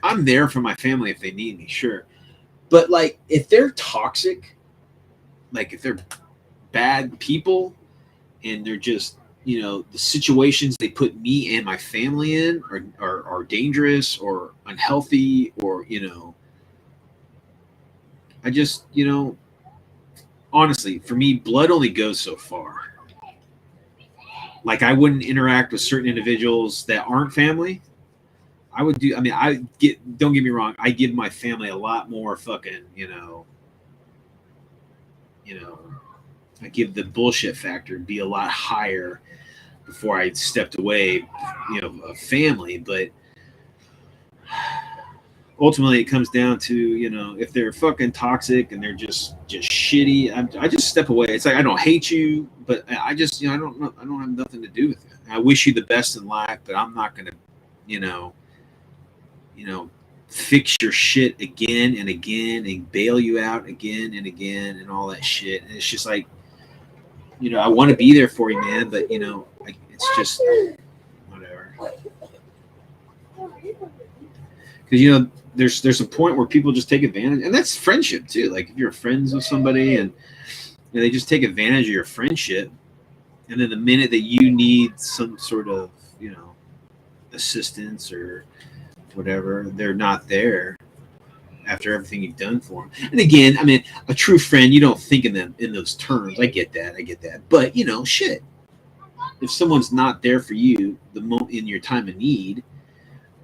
I'm there for my family if they need me, sure. But like, if they're toxic, like if they're bad people and they're just, the situations they put me and my family in are dangerous or unhealthy, or, I just, honestly, for me, blood only goes so far. Like, I wouldn't interact with certain individuals that aren't family. I would do. I mean, don't get me wrong. I give my family a lot more fucking, I give the bullshit factor be a lot higher before I stepped away, of family. But ultimately, it comes down to, if they're fucking toxic and they're just shitty, I just step away. It's like, I don't hate you, but I just, I don't have nothing to do with it. I wish you the best in life, but I'm not gonna, fix your shit again and again and bail you out again and again and all that shit. And it's just like, I want to be there for you, man, but it's just whatever. Because there's a point where people just take advantage, and that's friendship too. Like, if you're friends with somebody and they just take advantage of your friendship, and then the minute that you need some sort of assistance or whatever, they're not there after everything you've done for them. And again, I mean, a true friend, you don't think in them in those terms. I get that. But shit. If someone's not there for you in your time of need,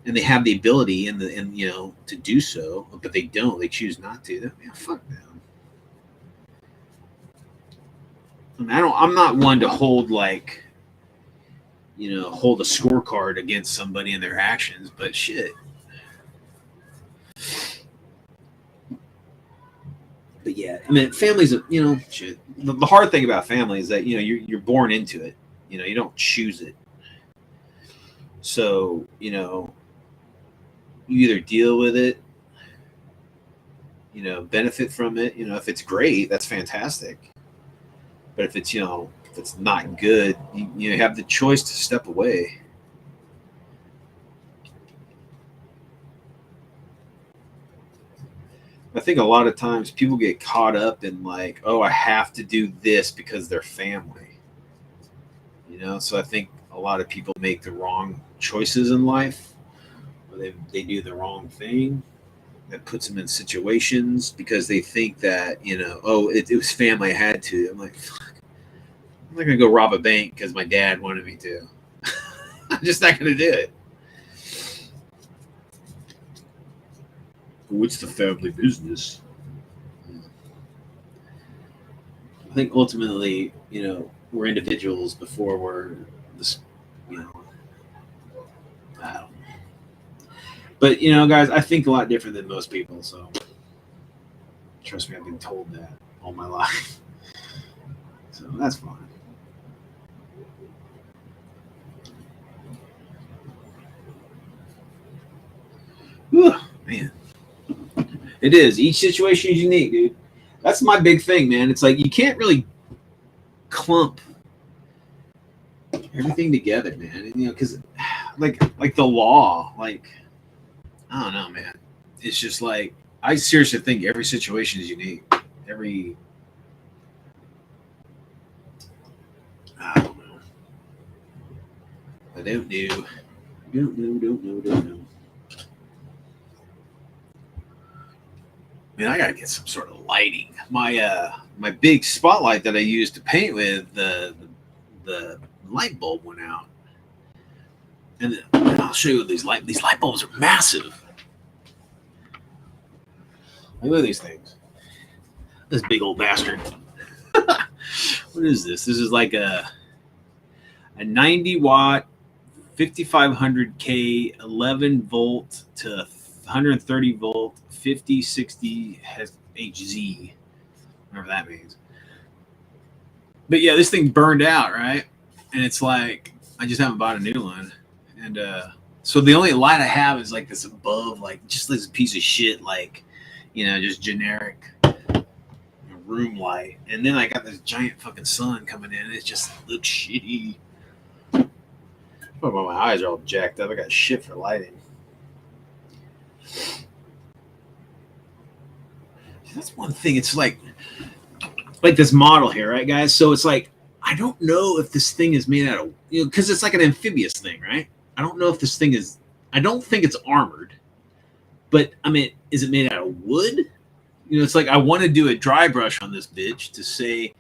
and they have the ability and to do so, but they don't, they choose not to, then fuck them. I mean, I'm not one to hold like, hold a scorecard against somebody and their actions, but shit. But yeah, I mean, families, shit. The hard thing about family is that you're born into it. You don't choose it. So you either deal with it, benefit from it. If it's great, that's fantastic. But if it's if it's not good, you have the choice to step away. I think a lot of times people get caught up in like, oh, I have to do this because they're family. So I think a lot of people make the wrong choices in life, or they do the wrong thing that puts them in situations because they think that, oh, it was family, I had to. I'm like, fuck, I'm not going to go rob a bank because my dad wanted me to. I'm just not going to do it. What's the family business? I think ultimately, we're individuals before we're this, I don't know. But guys, I think a lot different than most people. So Trust me, I've been told that all my life. So that's fine. Whew, man. It is. Each situation is unique, dude. That's my big thing, man. It's like you can't really clump everything together, man. You know, because like the law, like I don't know, man. It's just like I seriously think every situation is unique. Every I don't know. I don't know. Don't know. Man, I gotta get some sort of lighting. My big spotlight that I used to paint with, the light bulb went out. And I'll show you these light bulbs are massive. Look at these things. This big old bastard. What is this? This is like a 90 watt, 5500K, 11 volt to 130 volt, 5060 HZ, whatever that means. But yeah, this thing burned out, right? And it's like I just haven't bought a new one. And so the only light I have is like this above, like just this piece of shit, like, you know, just generic room light. And then I got this giant fucking sun coming in. It just looks shitty. Oh, my eyes are all jacked up. I got shit for lighting. That's one thing. It's like this model here, right, guys? So it's like I don't know if this thing is made out of, you know, because it's like an amphibious thing, right? I don't know if this thing is. I don't think it's armored, but I mean, is it made out of wood? You know, it's like I want to do a dry brush on this bitch to say,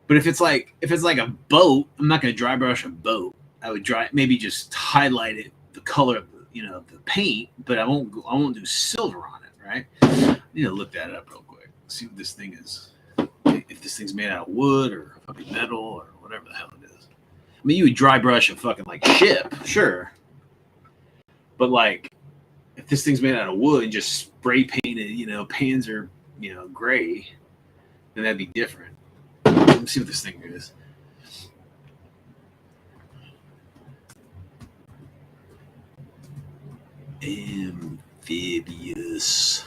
but if it's like a boat, I'm not going to dry brush a boat. I would maybe just highlight it the color of the paint, but I won't do silver on it, right? I need to look that up real quick. See what this thing is. If this thing's made out of wood or fucking metal or whatever the hell it is. I mean, you would dry brush a fucking like ship, sure, but like if this thing's made out of wood and just spray painted, pans are gray, then that'd be different. Let me see what this thing is. Amphibious.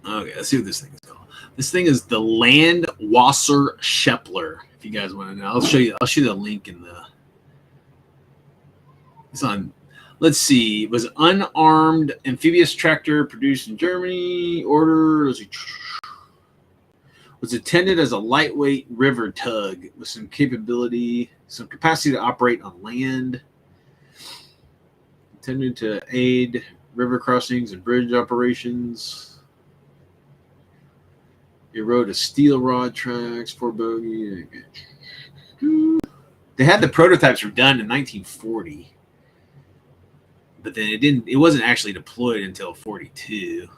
Okay, let's see what this thing is called. This thing is the Landwasser Schepler. If you guys want to know, I'll show you the link in the. It's on. Let's see. It was unarmed amphibious tractor produced in Germany. Order was intended as a lightweight river tug with some capacity to operate on land. Intended to aid river crossings and bridge operations. It rode a steel rod tracks, 4 bogey. They had the prototypes were done in 1940, but then it wasn't actually deployed until 42.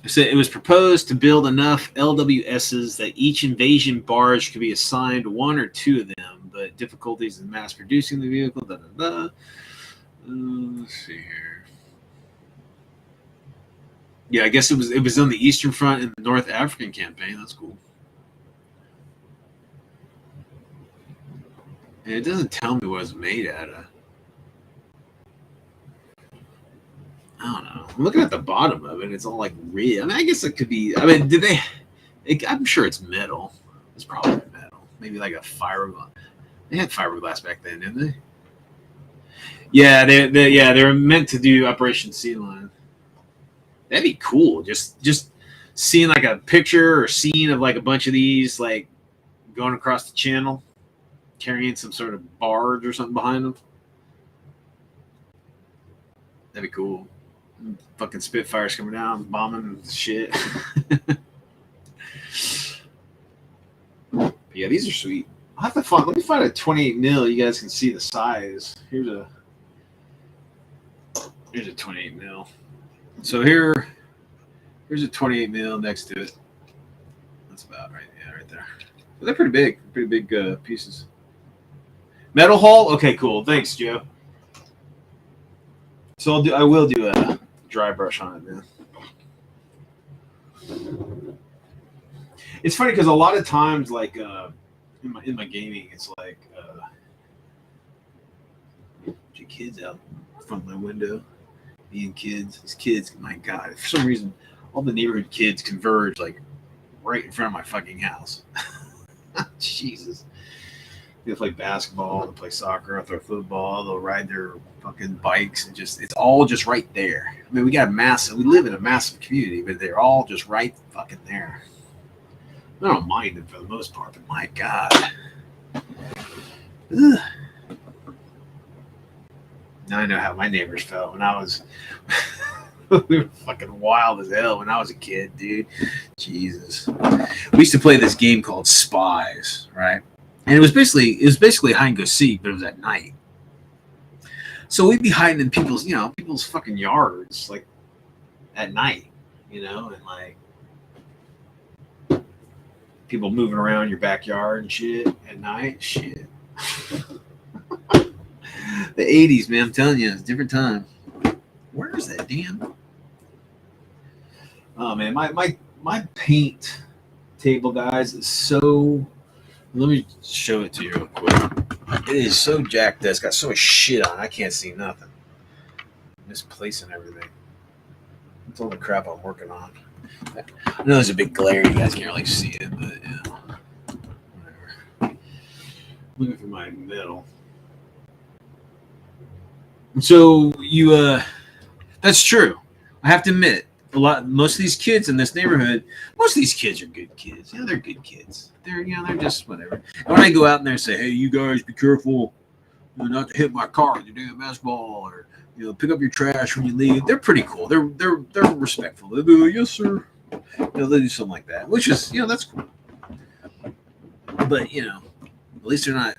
So it was proposed to build enough LWSs that each invasion barge could be assigned one or two of them, but difficulties in mass producing the vehicle. Let's see here. Yeah, I guess it was on the Eastern Front in the North African campaign. That's cool. And it doesn't tell me what it was made out of. I don't know. I'm looking at the bottom of it. It's all like real. I mean, I guess it could be. I mean, I'm sure it's metal. It's probably metal. Maybe like a fiberglass. They had fiberglass back then, didn't they? Yeah, they were meant to do Operation Sea Lion. That'd be cool. Just seeing like a picture or scene of like a bunch of these like going across the channel, carrying some sort of barge or something behind them. That'd be cool. Fucking Spitfires coming down, bombing shit. Yeah, these are sweet. I'll have to find. Let me find a 28 mil. You guys can see the size. Here's a 28 mil. So here's a 28 mil next to it. That's about right. Yeah, right there. But they're pretty big. Pretty big pieces. Metal Hall. Okay, cool. Thanks, Joe. So I will do a dry brush on it, man. It's funny because a lot of times, like in my gaming, it's like kids out in front of my window, being kids. These kids, my God, for some reason, all the neighborhood kids converge like right in front of my fucking house. Jesus. They'll play basketball, they'll play soccer, they'll throw football, they'll ride their fucking bikes, and just it's all just right there. I mean, we live in a massive community, but they're all just right fucking there. I don't mind them for the most part, but my God. Ugh. Now I know how my neighbors felt when I was. We were fucking wild as hell when I was a kid, dude. Jesus. We used to play this game called Spies, right? And it was basically hide and go seek, but it was at night. So we'd be hiding in people's fucking yards, like at night, and like people moving around your backyard and shit at night. Shit. The 80s, man, I'm telling you, it's a different time. Where is that damn? Oh man, my paint table, guys, is so. Let me show it to you real quick. It is so jacked up. It's got so much shit on it, I can't see nothing. Misplacing everything. That's all the crap I'm working on. I know there's a big glare. You guys can't really see it, but whatever. Looking for my metal. So that's true. I have to admit, most of these kids in this neighborhood, most of these kids are good kids. They're good kids. They're just whatever. And when I go out there and say, "Hey, you guys, be careful, not to hit my car when you're doing a basketball, or pick up your trash when you leave," they're pretty cool. They're respectful. They'll be like, "Yes, sir." They do something like that, which is that's cool. But at least they're not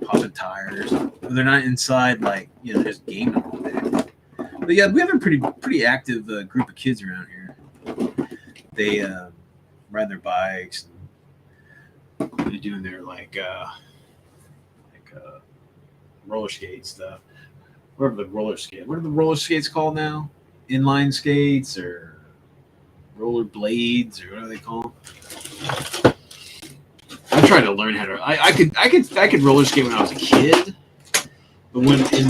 popping tires. They're not inside like just gaming all day. But yeah, we have a pretty active group of kids around here. They ride their bikes and they're doing their roller skate stuff. What are the roller skates called now? Inline skates or roller blades or what do they call them? I'm trying to learn how to. I could roller skate when I was a kid, but when in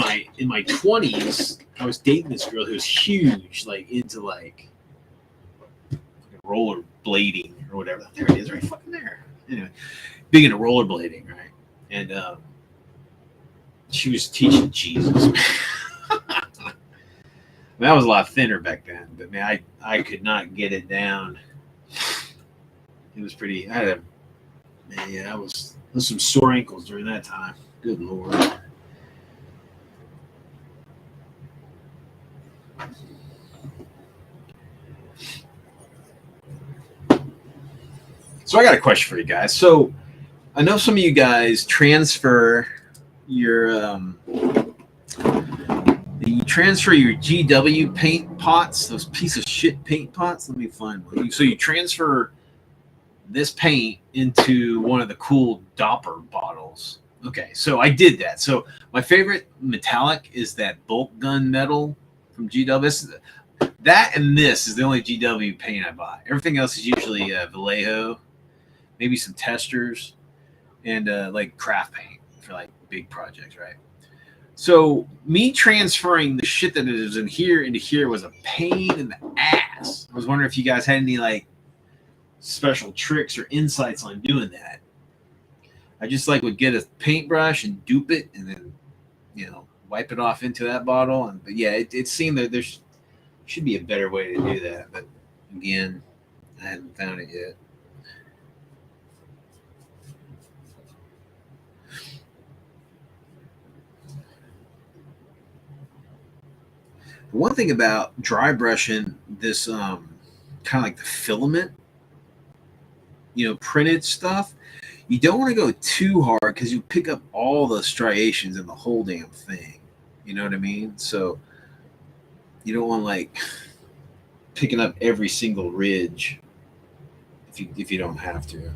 my 20s, I was dating this girl who was huge, like into like roller blading or whatever. There it is, right fucking there. Anyway, big into rollerblading, right? And she was teaching Jesus. I was a lot thinner back then, but man, I could not get it down. It was pretty. I was some sore ankles during that time. Good Lord. So I got a question for you guys. So I know some of you guys transfer your GW paint pots, those piece of shit paint pots. Let me find one. So you transfer this paint into one of the cool Doppler bottles. Okay, so I did that. So my favorite metallic is that bulk gun metal from GW. That and this is the only GW paint I buy. Everything else is usually Vallejo, maybe some testers, and like craft paint for like big projects, right? So me transferring the shit that is in here into here was a pain in the ass. I was wondering if you guys had any like special tricks or insights on doing that. I just would get a paintbrush and dupe it and then wipe it off into that bottle. But yeah, it seemed that there should be a better way to do that, but again, I haven't found it yet. One thing about dry brushing this kind of like the filament, printed stuff, you don't want to go too hard because you pick up all the striations in the whole damn thing. You know what I mean? So you don't want picking up every single ridge if you don't have to,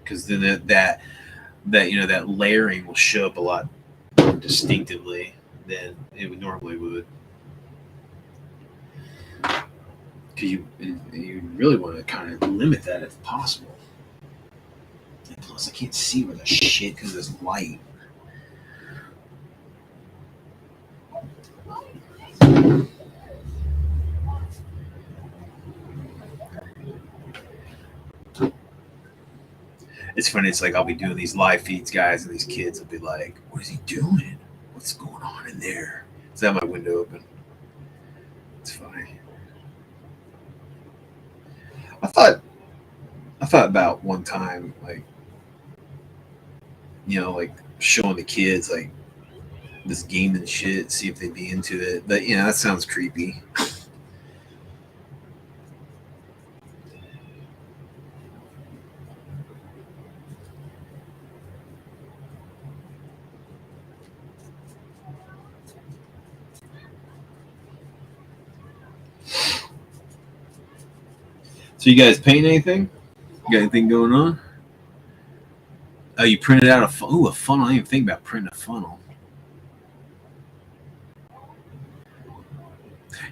because then that that layering will show up a lot more distinctively than it would normally would. Because you really want to kind of limit that if possible. And plus, I can't see where the shit because of this light. It's funny. It's like I'll be doing these live feeds, guys, and these kids will be like, "What is he doing? What's going on in there?" Is that my window open? It's funny. I thought about one time, like like showing the kids like this game and shit, see if they'd be into it. But that sounds creepy. So you guys paint anything? You got anything going on? Oh, you printed out a funnel. I didn't even think about printing a funnel.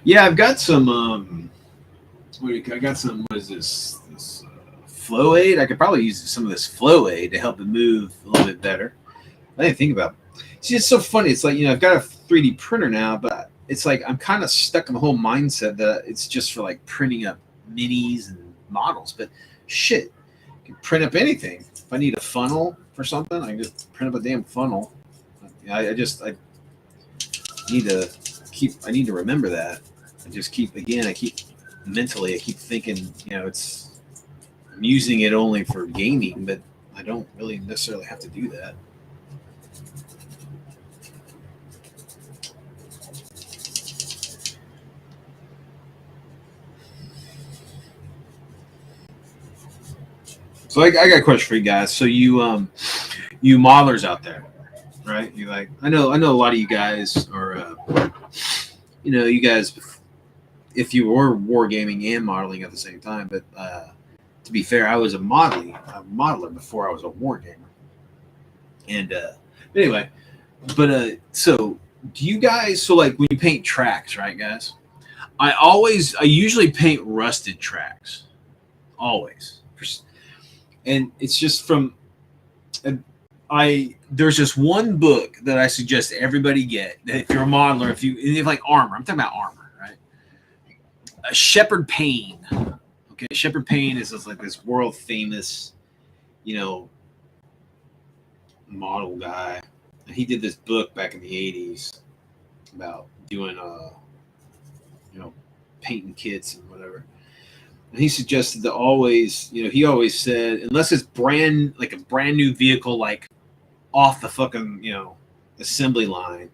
Yeah, I've got some. I got some. What is this? This flow aid. I could probably use some of this flow aid to help it move a little bit better. I didn't think about it. See, it's so funny. It's like I've got a 3D printer now, but it's like I'm kind of stuck in the whole mindset that it's just for like printing up minis and models. But shit, you can print up anything. If I need a funnel for something, I can just print up a damn funnel. I need to I need to remember that. I keep mentally, I keep thinking, I'm using it only for gaming, but I don't really necessarily have to do that. So I got a question for you guys. So you modelers out there, right? You like I know a lot of you guys are you guys, if you were wargaming and modeling at the same time, but to be fair, I was a modeler before I was a wargamer. And anyway, but so do you guys? So like when you paint tracks, right, guys? I usually paint rusted tracks, always. And it's just from there's just one book that I suggest everybody get. That if you're a modeler, if you have like armor, I'm talking about armor, right? Shepard Payne. Okay, Shepard Payne is just like this world famous, model guy. And he did this book back in the 80s about doing painting kits and whatever. And he suggested that always, he always said, unless it's a brand new vehicle, like off the fucking, assembly line,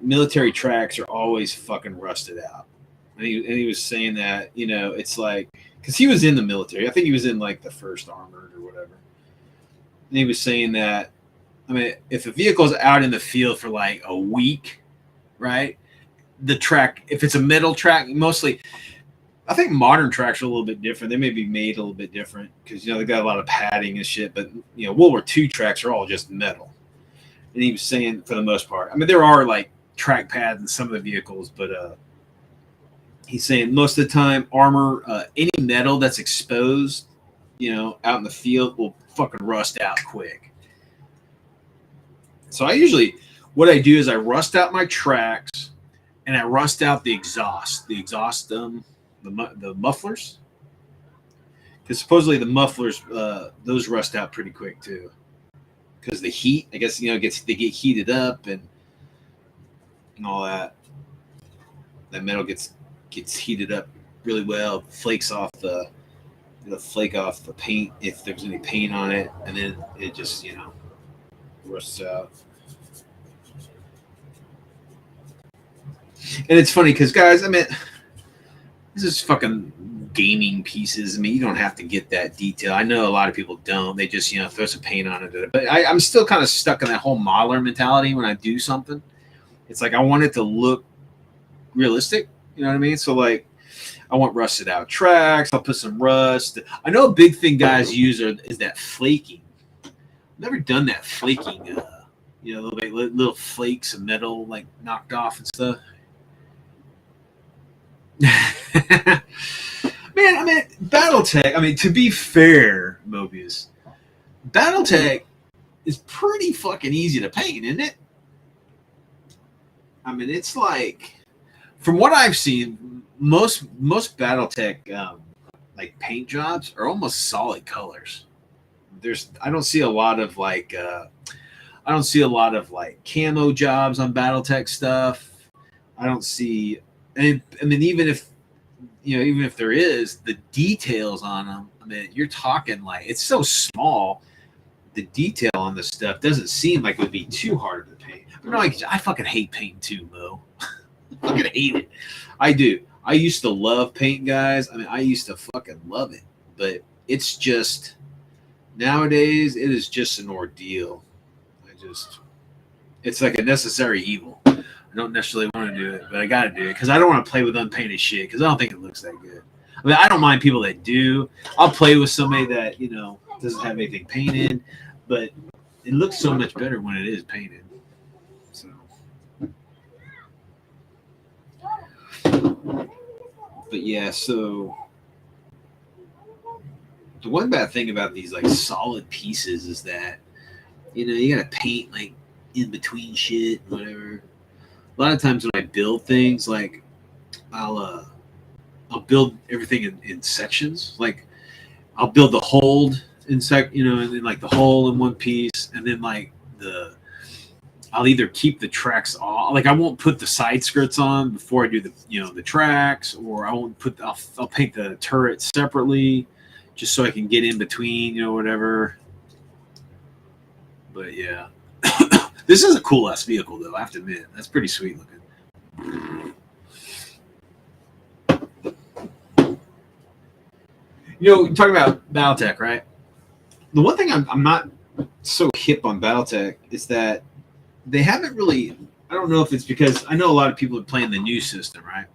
military tracks are always fucking rusted out. And he was saying that, it's like, because he was in the military. I think he was in like the 1st Armored or whatever. And he was saying that, I mean, if a vehicle's out in the field for like a week, right? The track, if it's a metal track, mostly, I think modern tracks are a little bit different. They may be made a little bit different because they got a lot of padding and shit. But World War II tracks are all just metal. And he was saying, for the most part, I mean, there are like track pads in some of the vehicles, but he's saying most of the time, armor, any metal that's exposed, out in the field will fucking rust out quick. So what I do is I rust out my tracks, and I rust out the exhaust, the mufflers, because supposedly the mufflers those rust out pretty quick too, because the heat, I guess, they get heated up and all that. That metal gets heated up really well, flakes off the paint if there's any paint on it, and then it just rusts out. And it's funny because, guys, I mean, this is fucking gaming pieces. I mean, you don't have to get that detail. I know a lot of people don't. They just, throw some paint on it. But I'm still kind of stuck in that whole modeler mentality when I do something. It's like I want it to look realistic. You know what I mean? So, like, I want rusted out tracks. I'll put some rust. I know a big thing guys use is that flaking. Never done that flaking. Little flakes of metal like knocked off and stuff. Man, I mean, BattleTech. I mean, to be fair, Mobius, BattleTech is pretty fucking easy to paint, isn't it? I mean, it's like, from what I've seen, most BattleTech like paint jobs are almost solid colors. I don't see a lot of like camo jobs on BattleTech stuff. I don't see, and I mean, even if there is, the details on them, I mean, you're talking like, it's so small. The detail on this stuff doesn't seem like it would be too hard to paint. I fucking hate painting too, Mo. I fucking hate it. I do. I used to love paint, guys. I mean, I used to fucking love it. But it's just, nowadays, it is just an ordeal. It's like a necessary evil. I don't necessarily want to do it, but I got to do it because I don't want to play with unpainted shit because I don't think it looks that good. I mean, I don't mind people that do. I'll play with somebody that, doesn't have anything painted, but it looks so much better when it is painted. So, but yeah, so the one bad thing about these like solid pieces is that, you gotta paint like in between shit, whatever. A lot of times when I build things, like I'll build everything in sections. Like I'll build the hold in and then like the hole in one piece, and then like I'll either keep the tracks off. Like I won't put the side skirts on before I do the tracks, or I'll paint the turret separately, just so I can get in between, whatever. But yeah. This is a cool ass vehicle, though. I have to admit, that's pretty sweet looking. Talking about BattleTech, right? The one thing I'm not so hip on BattleTech is that they haven't really. I don't know if it's because I know a lot of people are playing the new system, right?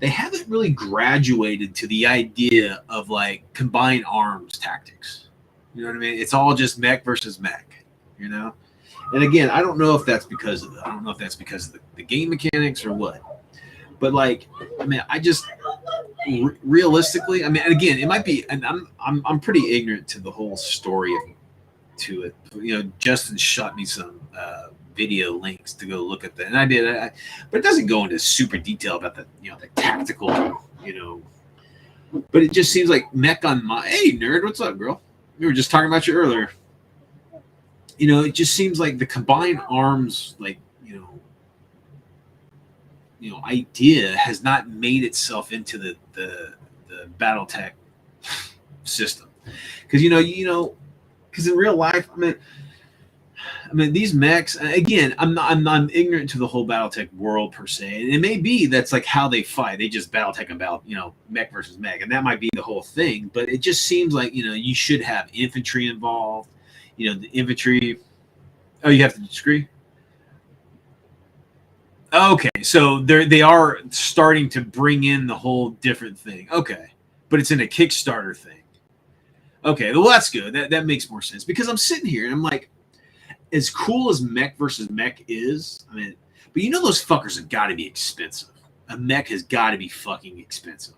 They haven't really graduated to the idea of like combined arms tactics. You know what I mean? It's all just mech versus mech. And again, I don't know if that's because of the game mechanics or what. But like, I mean, I just realistically, I mean, and again, it might be, and I'm pretty ignorant to the whole story to it. Justin shot me some video links to go look at that, and I did. But it doesn't go into super detail about the tactical, But it just seems like mech on my. Hey, nerd, what's up, girl? We were just talking about you earlier. It just seems like the combined arms, like, idea has not made itself into the BattleTech system. Because, because in real life, I mean, these mechs, again, I'm ignorant to the whole BattleTech world per se. And it may be that's like how they fight. They just BattleTech about, mech versus mech. And that might be the whole thing. But it just seems like, you should have infantry involved. The infantry. Oh, you have to disagree? Okay, so they are starting to bring in the whole different thing. Okay, but it's in a Kickstarter thing. Okay, well, that's good. That makes more sense because I'm sitting here and I'm like, as cool as mech versus mech is, I mean, but those fuckers have got to be expensive. A mech has got to be fucking expensive.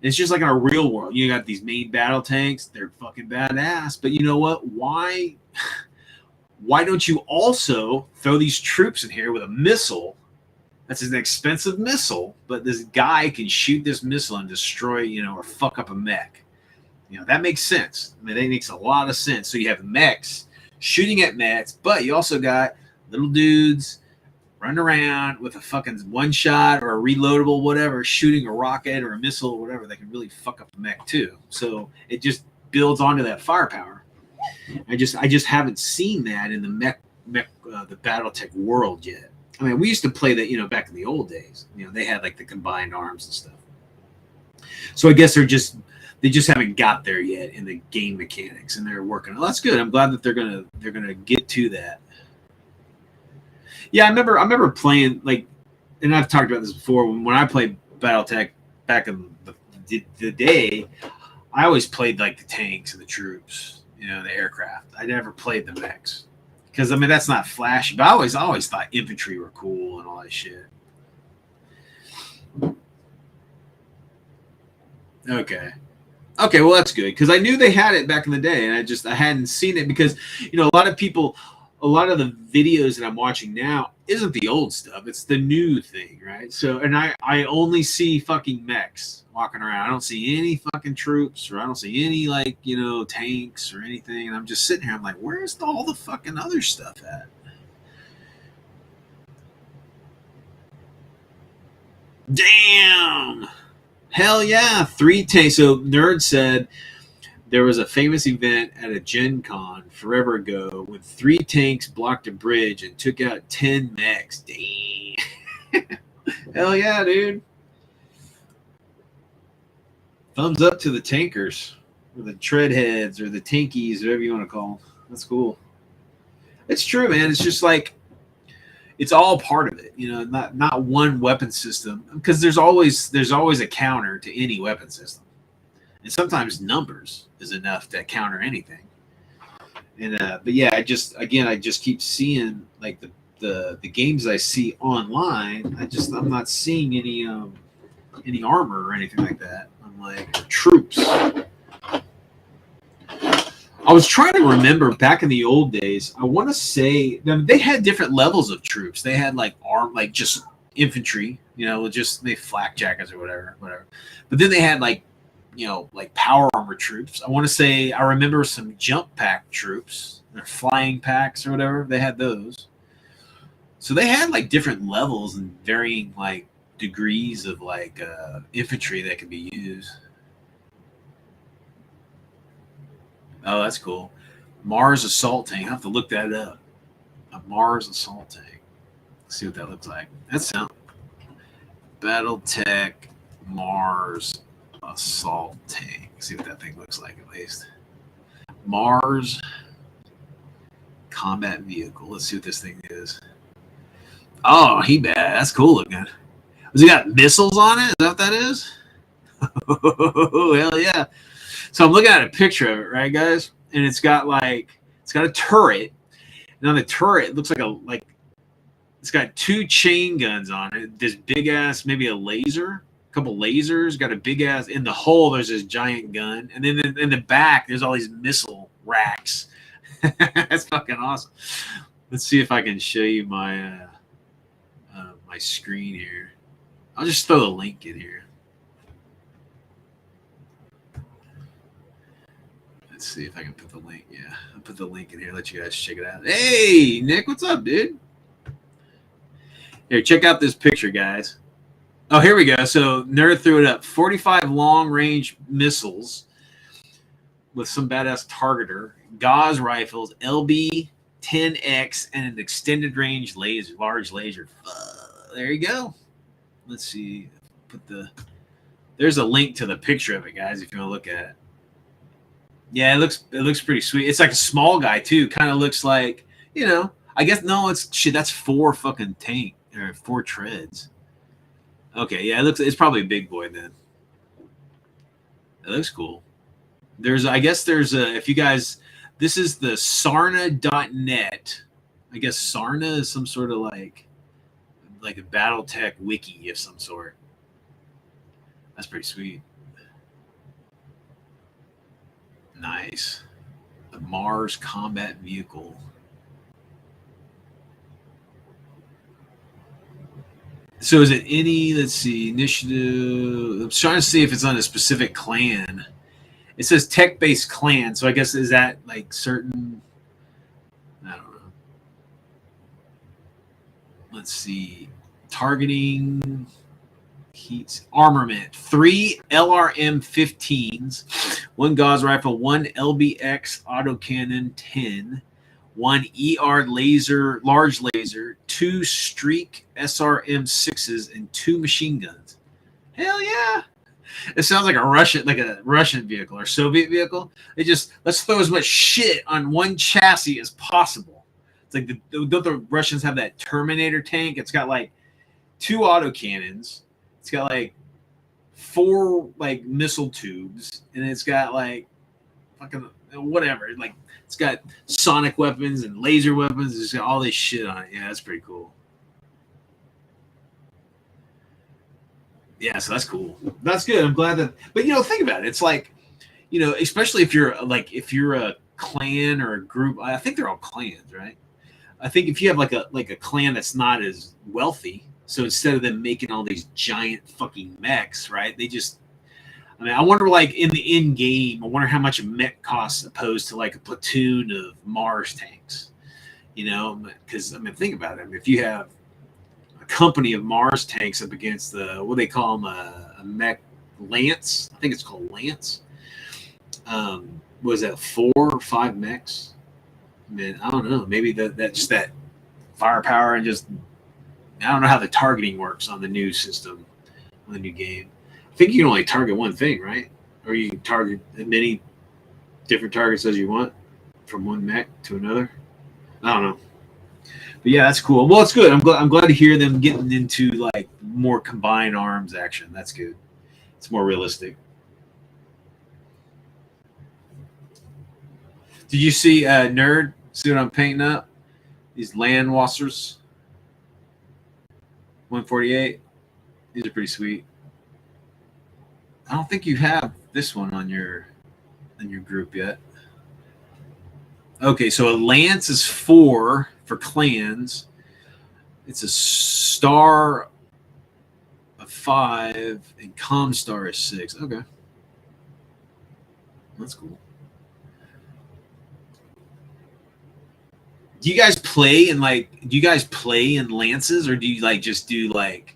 It's just like in a real world. You got these main battle tanks. They're fucking badass. But you know what? Why don't you also throw these troops in here with a missile? That's an expensive missile, but this guy can shoot this missile and destroy, or fuck up a mech. That makes sense. I mean, that makes a lot of sense. So you have mechs shooting at mechs, but you also got little dudes running around with a fucking one shot or a reloadable, whatever, shooting a rocket or a missile or whatever that can really fuck up the mech too. So it just builds onto that firepower. I just haven't seen that in the the BattleTech world yet. I mean, we used to play that, back in the old days. They had like the combined arms and stuff. So I guess they just haven't got there yet in the game mechanics, and they're working. Well, that's good. I'm glad that they're gonna get to that. Yeah, I remember playing like, and I've talked about this before. When I played BattleTech back in the day, I always played like the tanks and the troops. the aircraft. I never played the mechs because I mean that's not flashy. But I always thought infantry were cool and all that shit. Okay. Okay, well that's good because I knew they had it back in the day, and I hadn't seen it because a lot of people, a lot of the videos that I'm watching now isn't the old stuff; it's the new thing, right? So, and I only see fucking mechs walking around. I don't see any fucking troops, or I don't see any like tanks or anything. And I'm just sitting here. I'm like, where's all the fucking other stuff at? Damn. Hell yeah, 3 tanks. So Nerd said there was a famous event at a Gen Con forever ago when 3 tanks blocked a bridge and took out 10 mechs. Damn. Hell yeah, dude. Thumbs up to the tankers, or the treadheads, or the tankies, whatever you want to call them. That's cool. It's true, man. It's just like it's all part of it, not one weapon system, because there's always a counter to any weapon system, and sometimes numbers is enough to counter anything. And but yeah, I just keep seeing like the games I see online. I'm not seeing any armor or anything like that. I'm like troops. I was trying to remember back in the old days. I want to say they had different levels of troops. They had like just infantry, just they flak jackets or whatever. But then they had like power armor troops. I want to say I remember some jump pack troops or flying packs or whatever. They had those. So they had like different levels and varying like degrees of like infantry that could be used. Oh, that's cool. Mars assault tank. I have to look that up. A Mars assault tank. Let's see what that looks like. That sounds BattleTech Mars assault tank. See what that thing looks like at least. Mars combat vehicle. Let's see what this thing is. Oh, he bad. That's cool looking. Has he got missiles on it? Is that what that is? Oh, hell yeah. So I'm looking at a picture of it, right, guys? And it's got a turret. And on the turret, it looks like it's got 2 chain guns on it. This big ass, maybe a laser, a couple lasers. Got a big ass. In the hull, there's this giant gun, and then in the back, there's all these missile racks. That's fucking awesome. Let's see if I can show you my my screen here. I'll just throw the link in here. Let's see if I can put the link. Yeah, I'll put the link in here. Let you guys check it out. Hey, Nick, what's up, dude? Here, check out this picture, guys. Oh, here we go. So Nerd threw it up. 45 long-range missiles with some badass targeter, Gauss rifles, LB-10X, and an extended-range laser, large laser. There you go. Let's see. There's a link to the picture of it, guys, if you want to look at it. Yeah, it looks pretty sweet. It's like a small guy too. Kind of looks like, I guess no, it's shit. That's 4 fucking tank or 4 treads. Okay, yeah, it's probably a big boy then. It looks cool. If you guys, this is the Sarna.net. I guess Sarna is some sort of like a BattleTech wiki of some sort. That's pretty sweet. Nice. The Mars combat vehicle. So is it any, let's see, initiative? I'm trying to see if it's on a specific clan. It says tech-based clan, so I guess is that like certain, I don't know. Let's see. Targeting heats armament. 3 LRM-15s, 1 Gauss rifle, 1 LBX autocannon 10, 1 ER laser, large laser, 2 Streak SRM-6s, and 2 machine guns. Hell yeah! It sounds like a Russian vehicle or Soviet vehicle. Let's throw as much shit on one chassis as possible. It's like don't the Russians have that Terminator tank? It's got like 2 autocannons. It's got like 4 like missile tubes, and it's got like fucking whatever. Like it's got sonic weapons and laser weapons. It's got all this shit on it. Yeah, that's pretty cool. Yeah, so that's cool. That's good. I'm glad that. But think about it. It's like, especially if you're a clan or a group. I think they're all clans, right? I think if you have like a clan that's not as wealthy, so instead of them making all these giant fucking mechs, right? They just, I wonder like in the end game, I wonder how much a mech costs opposed to like a platoon of Mars tanks, because think about it. If you have a company of Mars tanks up against what do they call them, a mech Lance? I think it's called Lance. Was that 4 or 5 mechs? Man, I don't know. Maybe that's just that firepower and just I don't know how the targeting works on the new system, on the new game. I think you can only target one thing, right? Or you can target as many different targets as you want from one mech to another. I don't know. But yeah, that's cool. Well, it's good. I'm glad to hear them getting into like more combined arms action. That's good. It's more realistic. Did you see Nerd? See what I'm painting up? These Landwassers. 148. These are pretty sweet. I don't think you have this one on your group yet. Okay, so a Lance is 4 for clans. It's a Star of 5, and Comstar is 6. Okay. That's cool. Do you guys play in lances, or do you like just do like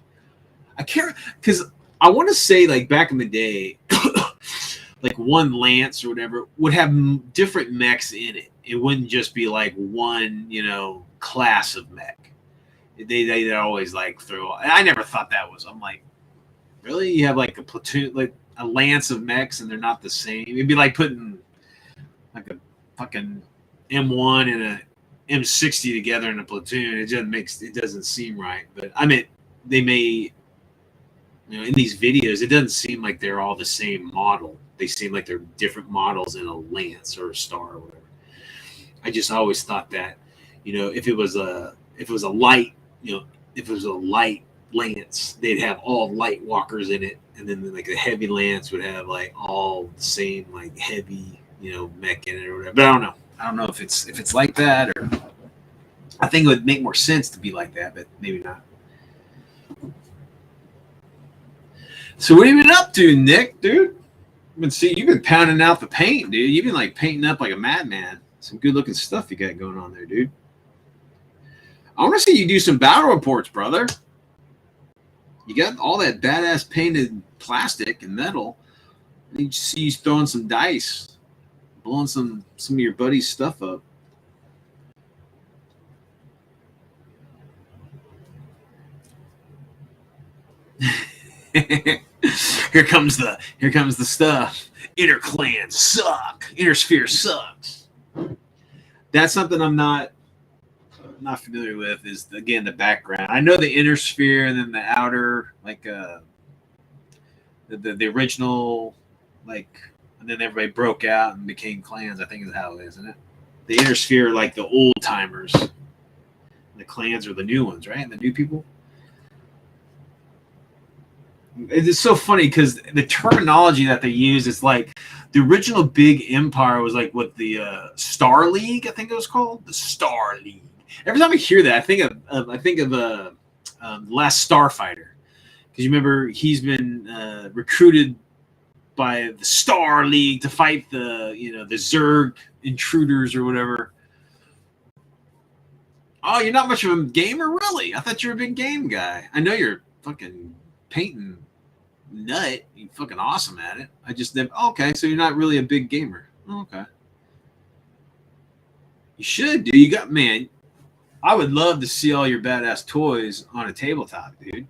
I can't, because I want to say like back in the day like one lance or whatever would have different mechs in it. It wouldn't just be like one class of mech. They always like throw. I never thought that was. I'm like, really? You have like a platoon, like a lance of mechs, and they're not the same. It'd be like putting like a fucking M1 and a M60 together in a platoon. It doesn't seem right. But I mean, they may, in these videos, it doesn't seem like they're all the same model. They seem like they're different models in a lance or a star or whatever. I just always thought that, if it was a light, if it was a light lance, they'd have all light walkers in it, and then like a heavy lance would have like all the same like heavy, mech in it or whatever. But I don't know. I don't know if it's like that, or I think it would make more sense to be like that, but maybe not. So what have you been up to, Nick, dude? You've been pounding out the paint, dude. You've been like painting up like a madman. Some good looking stuff you got going on there, dude. I want to see you do some battle reports, brother. You got all that badass painted plastic and metal. I need to see you throwing some dice, blowing some of your buddies' stuff up. Here comes the stuff. Inner clans suck. Inner sphere sucks. That's something I'm not familiar with. Is again the background. I know the inner sphere and then the outer, like the original, like, and then everybody broke out and became clans. I think is how it is, isn't it? The inner sphere, like the old timers. The clans are the new ones, right? The new people. It's so funny because the terminology that they use is like the original big empire was like what the Star League, I think it was called, the Star League. Every time I hear that, I think of Last Starfighter, because you remember he's been recruited by the Star League to fight the the Zerg intruders or whatever. Oh, you're not much of a gamer, really? I thought you were a big game guy. I know you're fucking painting nut. You're fucking awesome at it. I just never. Okay, so you're not really a big gamer. Okay, you should, dude. You got, man. I would love to see all your badass toys on a tabletop, dude.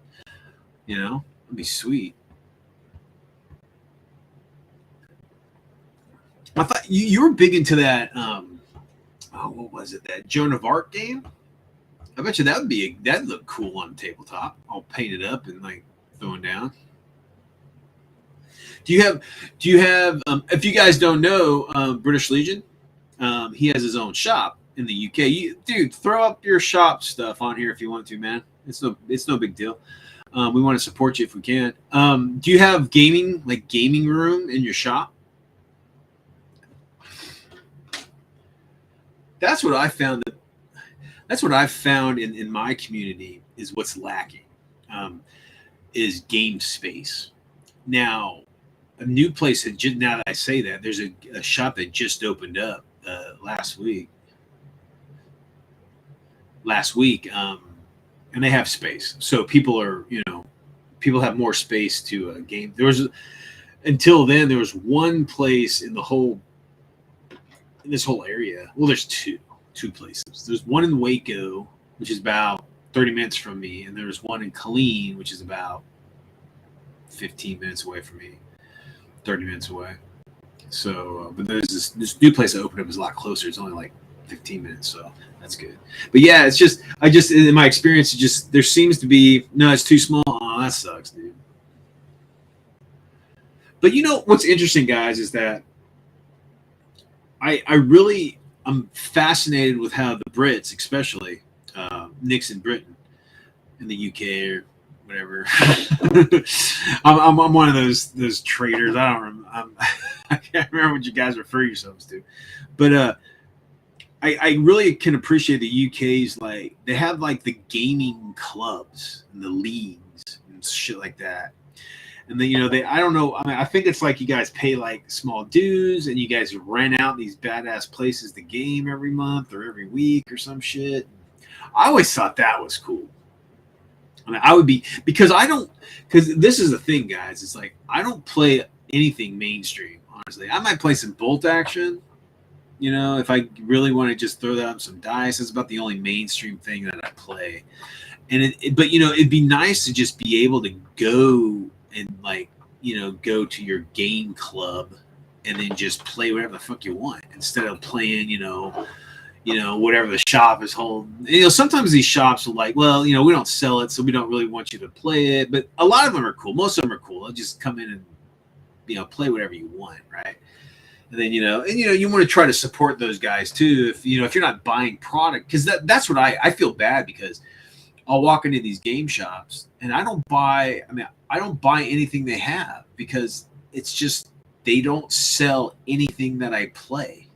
It'd be sweet. I thought you were big into that. What was it? That Joan of Arc game. I bet you that'd look cool on a tabletop, all painted up and like throwing down. Do you have? Do you have? If you guys don't know, British Legion, he has his own shop in the UK. Dude, throw up your shop stuff on here if you want to, man. It's no big deal. We want to support you if we can. Do you have gaming room in your shop? That's what I found. That's what I've found in my community is what's lacking, is game space. Now, a new place that now that I say that, there's a shop that just opened up last week. And they have space, so people have more space to game. Until then there was one place in this whole area. Well, there's two places. There's one in Waco, which is about 30 minutes from me, and there's one in Killeen, which is about 15 minutes away from me, 30 minutes away. So, but there's this new place that opened up is a lot closer. It's only like 15 minutes, so that's good. But yeah, it's just in my experience, there seems to be it's too small. Oh, that sucks, dude. But you know what's interesting, guys, is that I'm fascinated with how the Brits, especially Nick's in Britain, in the UK or whatever. I'm one of those traders. I can't remember what you guys refer yourselves to, but I really can appreciate the UK's they have the gaming clubs and the leagues and shit like that. And then I don't know. I mean, I think it's you guys pay small dues and you guys rent out these badass places to game every month or every week or some shit. I always thought that was cool. I mean, I would be because this is the thing, guys. It's I don't play anything mainstream. Honestly, I might play some bolt action. If I really want to just throw that up some dice, that's about the only mainstream thing that I play. And but it'd be nice to just be able to go and go to your game club and then just play whatever the fuck you want instead of playing, whatever the shop is holding. Sometimes these shops are well, we don't sell it, so we don't really want you to play it. But a lot of them are cool. Most of them are cool. They'll just come in and play whatever you want, right? And then you want to try to support those guys too. If if you're not buying product, because that's what I feel bad because I'll walk into these game shops and I don't buy anything they have because it's just they don't sell anything that I play,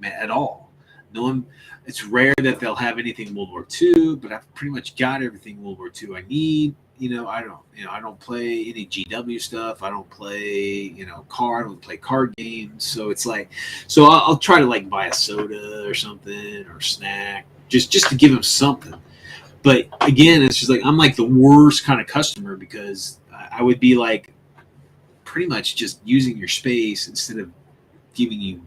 at all. No one. It's rare that they'll have anything World War II, but I've pretty much got everything World War II I need. I don't play any GW stuff. I don't play, I don't play card games. So it's so I'll try to buy a soda or something or a snack just to give them something. But again, it's just I'm the worst kind of customer because I would be pretty much just using your space instead of giving you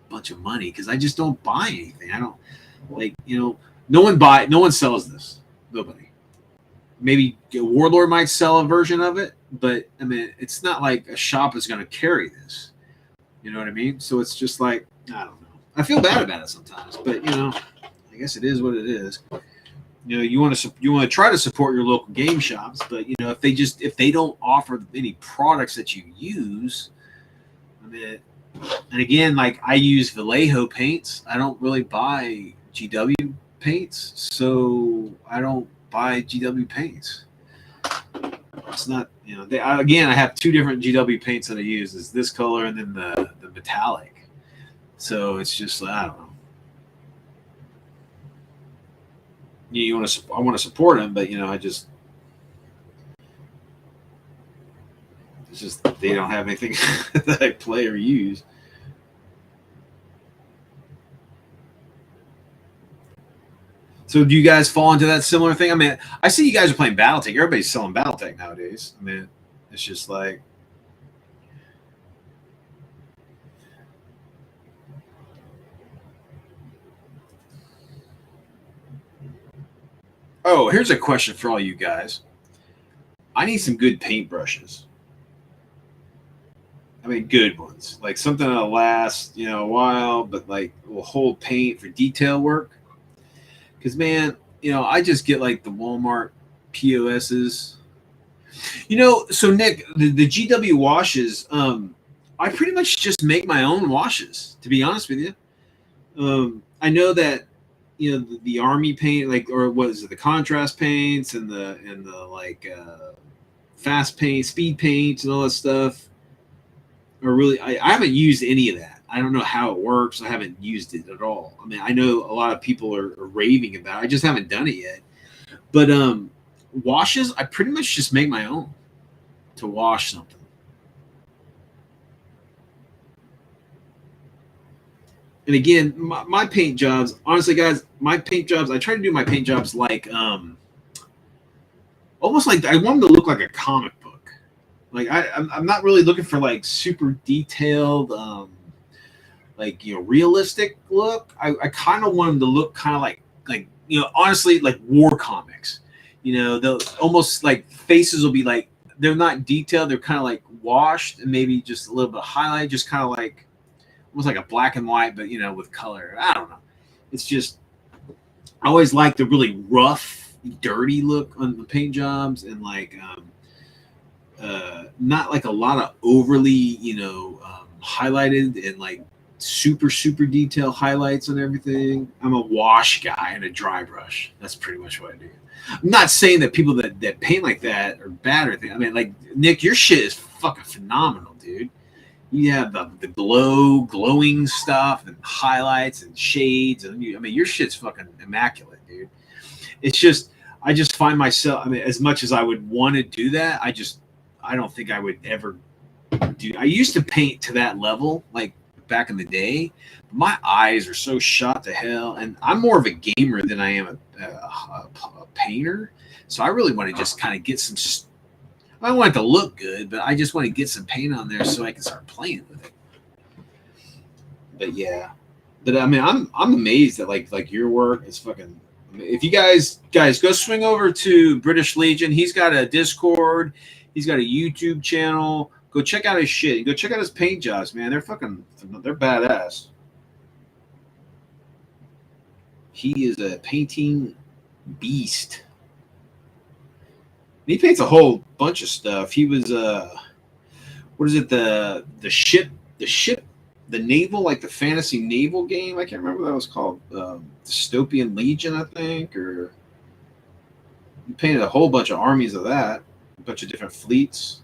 a bunch of money because I just don't buy anything. I don't no one sells this. Nobody. Maybe Warlord might sell a version of it, but I mean, it's not like a shop is going to carry this. You know what I mean? So it's just I don't know. I feel bad about it sometimes, but I guess it is what it is. You want to try to support your local game shops, but if they don't offer any products that you use, I mean, and again, I use Vallejo paints. I don't really buy GW paints, so I don't buy GW paints. It's not, I have two different GW paints that I use. It's this color and then the metallic. So it's just I don't know. I want to support them, but it's just they don't have anything that I play or use. So do you guys fall into that similar thing? I mean, I see you guys are playing BattleTech. Everybody's selling BattleTech nowadays. I mean, it's just oh, here's a question for all you guys. I need some good paintbrushes. I mean, good ones. Something that'll last, a while, but will hold paint for detail work. Because, man, I just get the Walmart POSs. So Nick, the GW washes, I pretty much just make my own washes, to be honest with you. I know that the army paint, like, or what is it, the contrast paints and the like fast paint, speed paints, and all that stuff are really. I haven't used any of that. I don't know how it works. I haven't used it at all. I mean, I know a lot of people are raving about it. I just haven't done it yet. But washes, I pretty much just make my own to wash something. And again, my paint jobs, honestly, guys, my paint jobs, I try to do my paint jobs like almost like I want them to look like a comic book. Like I'm not really looking for like super detailed, like realistic look. I kind of want them to look kind of like honestly like war comics. They'll almost like faces will be like they're not detailed. They're kind of like washed and maybe just a little bit of highlight, just kind of like almost like a black and white, but with color. I don't know. It's just I always like the really rough, dirty look on the paint jobs, and like not like a lot of overly highlighted and like super detailed highlights and everything. I'm a wash guy and a dry brush. That's pretty much what I do. I'm not saying that people that paint like that are bad or anything. I mean, like, Nick, your shit is fucking phenomenal, dude. You have the glowing stuff and highlights and shades, and your shit's fucking immaculate, dude. It's just I just find myself. I mean, as much as I would want to do that, I don't think I would ever do. I used to paint to that level, like back in the day. My eyes are so shot to hell, and I'm more of a gamer than I am a painter. So I really want to just kind of get some. I don't want it to look good, but I just want to get some paint on there so I can start playing with it. But yeah, but I mean, I'm amazed at like your work is fucking. If you guys go swing over to British Legion, he's got a Discord, he's got a YouTube channel. Go check out his shit. Go check out his paint jobs, man. They're badass. He is a painting beast. He paints a whole bunch of stuff. He was what is it, the ship, the naval, like the fantasy naval game. I can't remember what that was called. Dystopian Legion, I think, or you painted a whole bunch of armies of that, a bunch of different fleets,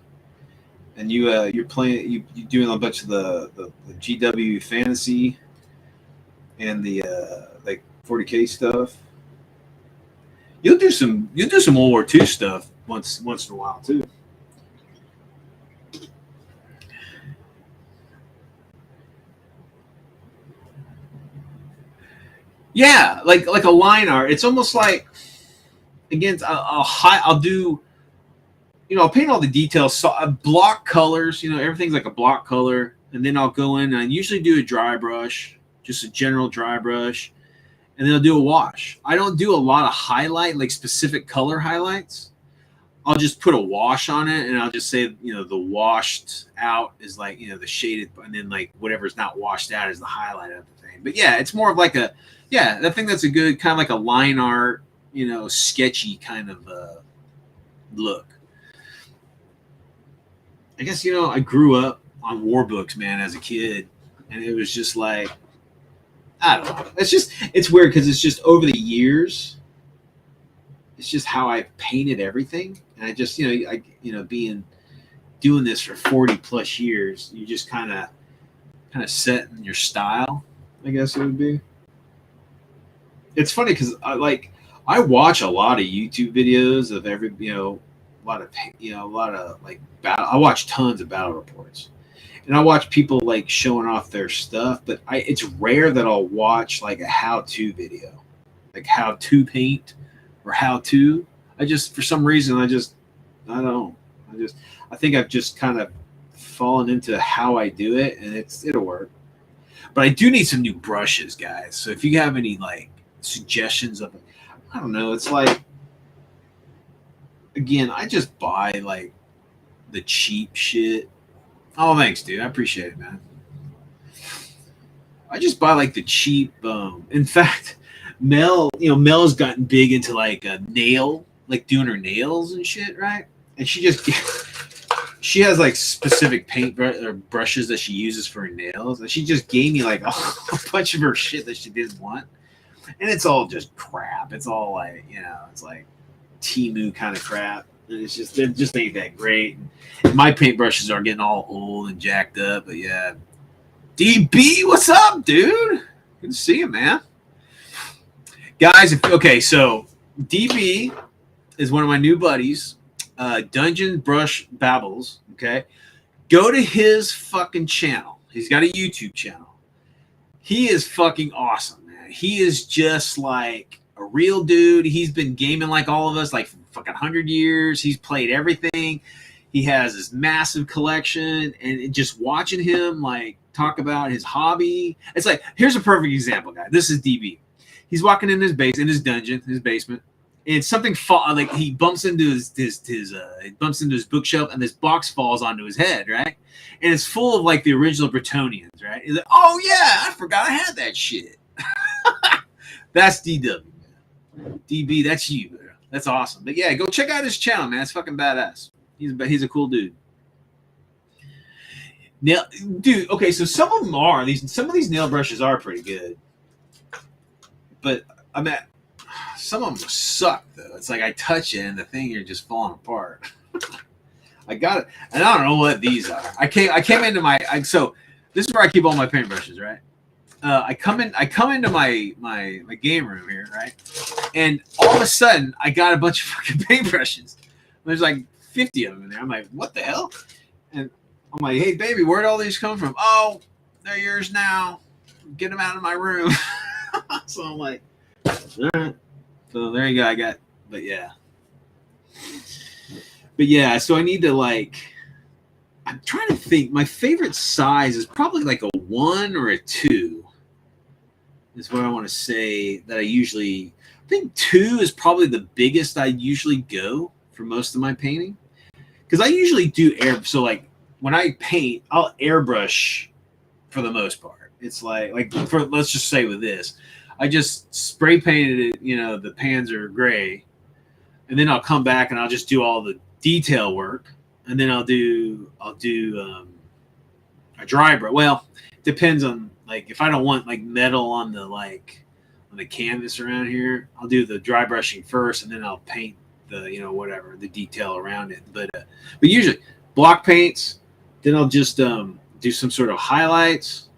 and you're playing, you're doing a bunch of the GW fantasy and the like 40K stuff. You'll do some World War II stuff once in a while too. Yeah, like a line art. It's almost like, again, I'll do, I'll paint all the details. So block colors, everything's like a block color, and then I'll go in and I usually do a dry brush, just a general dry brush, and then I'll do a wash. I don't do a lot of highlight, like specific color highlights. I'll just put a wash on it, and I'll just say, the washed out is like, the shaded, and then like whatever's not washed out is the highlight of the thing. But yeah, it's more of like I think that's a good kind of like a line art, sketchy kind of look. I guess, I grew up on war books, man, as a kid, and it was just like, I don't know. It's weird because it's just over the years, it's just how I've painted everything. And I just, doing this for 40 plus years, you just kind of set in your style, I guess it would be. It's funny because I watch a lot of YouTube videos of a lot of like battle. I watch tons of battle reports, and I watch people like showing off their stuff. But it's rare that I'll watch like a how-to video, like how to paint or how to. For some reason, I think I've just kind of fallen into how I do it, and it'll work. But I do need some new brushes, guys. So if you have any like suggestions of, I don't know, it's like, again, I just buy like the cheap shit. Oh, thanks, dude. I appreciate it, man. I just buy like the cheap. In fact, Mel's gotten big into like a nail, like doing her nails and shit, right? and she has like specific paint or brushes that she uses for her nails, and she just gave me like a bunch of her shit that she didn't want, and it's all just crap. It's all like, you know, it's like Temu kind of crap. And it just ain't that great. And my paintbrushes are getting all old and jacked up. But yeah, DB, what's up, dude? Good to see you, man. Guys, okay, so DB is one of my new buddies. Dungeon Brush Babbles. Okay, go to his fucking channel. He's got a YouTube channel. He is fucking awesome, man. He is just like a real dude. He's been gaming like all of us, like fucking 100 years. He's played everything. He has this massive collection, and just watching him like talk about his hobby. It's like, here's a perfect example, guy. This is DB. He's walking in his dungeon, his basement, and something like he bumps into his bookshelf, and this box falls onto his head, right? And it's full of like the original Bretonians, right? He's like, oh yeah, I forgot I had that shit. That's DW, man. DB, that's you, man. That's awesome. But yeah, go check out his channel, man. It's fucking badass. He's a cool dude. Now, dude, okay, so some of these nail brushes are pretty good, but I mean, some of them suck though. It's like I touch it and the thing are just falling apart. I got it, and I don't know what these are. I came into my so this is where I keep all my paintbrushes, right? I come into my game room here, right? And all of a sudden, I got a bunch of fucking paintbrushes. There's like 50 of them in there. I'm like, what the hell? And I'm like, hey, baby, where'd all these come from? Oh, they're yours now. Get them out of my room. So I'm like, all right. So there you go. But yeah, so I need to like, I'm trying to think. My favorite size is probably like a 1 or a 2. Is what I want to say that I think 2 is probably the biggest I usually go for most of my painting. Because I usually do so like when I paint, I'll airbrush for the most part. It's like let's just say with this, I just spray painted it, you know, the pans are gray, and then I'll come back and I'll just do all the detail work, and then I'll do a dry brush. Well, depends on like if I don't want like metal on the canvas around here, I'll do the dry brushing first, and then I'll paint the, you know, whatever the detail around it. But usually block paints, then I'll just do some sort of highlights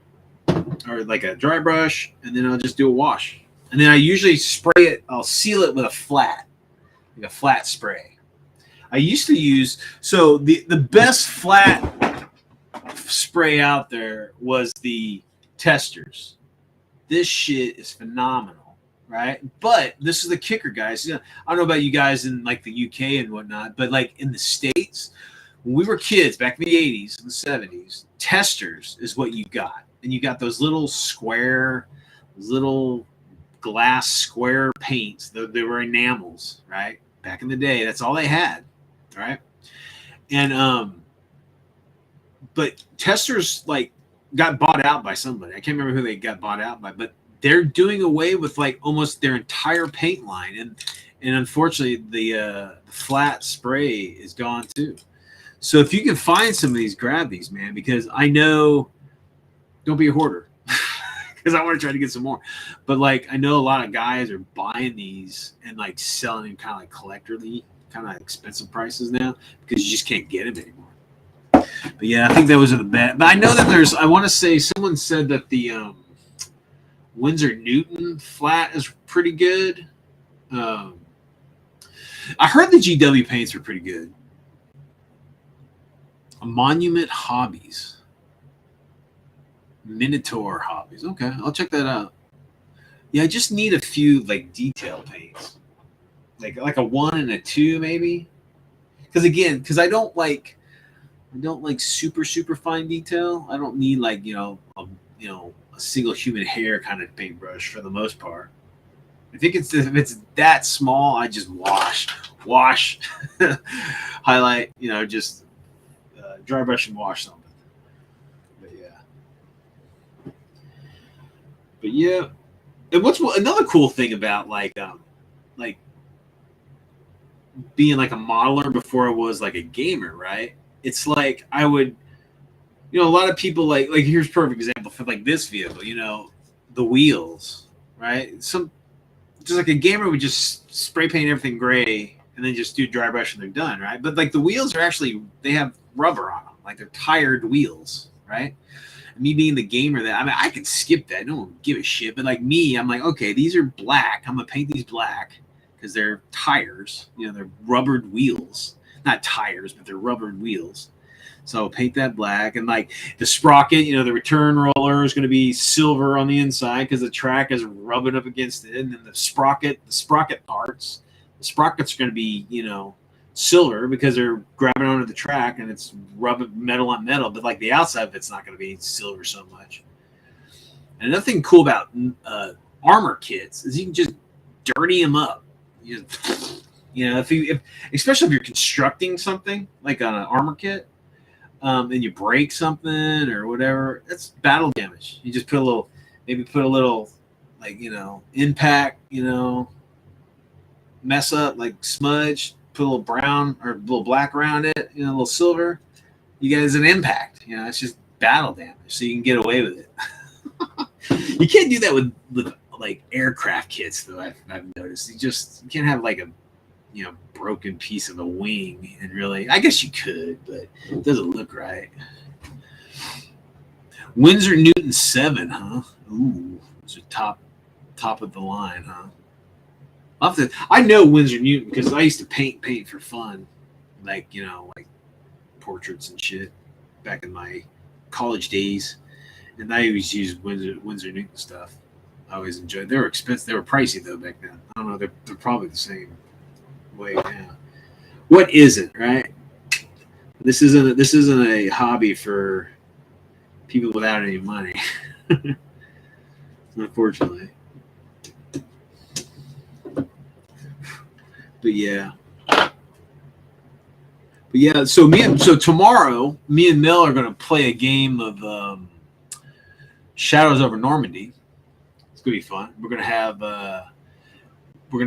or like a dry brush, and then I'll just do a wash, and then I usually spray it. I'll seal it with a flat spray. I used to use the best flat spray out there was the Testers. This shit is phenomenal, right? But this is the kicker, guys. You know, I don't know about you guys in like the UK and whatnot, but like in the States, when we were kids back in the 80s and the 70s, Testers is what you got. And you got those little glass square paints. They were enamels, right? Back in the day, that's all they had, right? And but Testers like got bought out by somebody. I can't remember who they got bought out by, but they're doing away with like almost their entire paint line, and unfortunately the flat spray is gone too. So if you can find some of these, grab these, man, because I know, don't be a hoarder, because I want to try to get some more. But like I know a lot of guys are buying these and like selling them kind of like collectorly, kind of expensive prices now, because you just can't get them anymore. But yeah, I think those are the best. But I know that I want to say someone said that the Winsor Newton flat is pretty good. I heard the GW paints were pretty good. Monument Hobbies. Minotaur Hobbies. Okay, I'll check that out. Yeah, I just need a few like detail paints. Like a 1 and a 2 maybe. Because I don't like super fine detail. I don't need like, a single human hair kind of paintbrush for the most part. If it's that small, I just wash, highlight, just dry brush and wash something. But yeah. And what's another cool thing about like being like a modeler before I was like a gamer, right? It's like I would, a lot of people like here's a perfect example for like this vehicle, the wheels, right? Just like a gamer would just spray paint everything gray and then just do dry brush and they're done, right? But like the wheels are actually, they have rubber on them, like they're tired wheels, right? And me being the gamer, I could skip that, no one would give a shit. But like me, I'm like, okay, these are black, I'm gonna paint these black because they're tires, they're rubbered wheels, not tires, but they're rubbered wheels. So I'll paint that black, and like the sprocket, the return roller is going to be silver on the inside because the track is rubbing up against it, and then the sprocket parts, the sprockets are going to be, silver because they're grabbing onto the track and it's rubbing metal on metal. But like the outside of it's not going to be silver so much. And another thing cool about armor kits is you can just dirty them up. Especially if you're constructing something like on an armor kit. And you break something or whatever, that's battle damage. You just put a little like, impact, mess up, like smudge, put a little brown or a little black around it, a little silver. You get it as an impact. It's just battle damage, so you can get away with it. You can't do that with like aircraft kits, though. I've noticed you can't have like a broken piece of a wing, and really, I guess you could, but it doesn't look right. Winsor Newton 7, huh? Ooh, it's a top of the line, huh? I know Winsor Newton because I used to paint for fun, like like portraits and shit back in my college days, and I always used Winsor Newton stuff. I always enjoyed. They were expensive. They were pricey though back then. I don't know. They're probably the same way now. What isn't, right? This isn't a hobby for people without any money. Unfortunately. But yeah. So tomorrow, me and Mel are gonna play a game of Shadows over Normandy. It's gonna be fun. We're gonna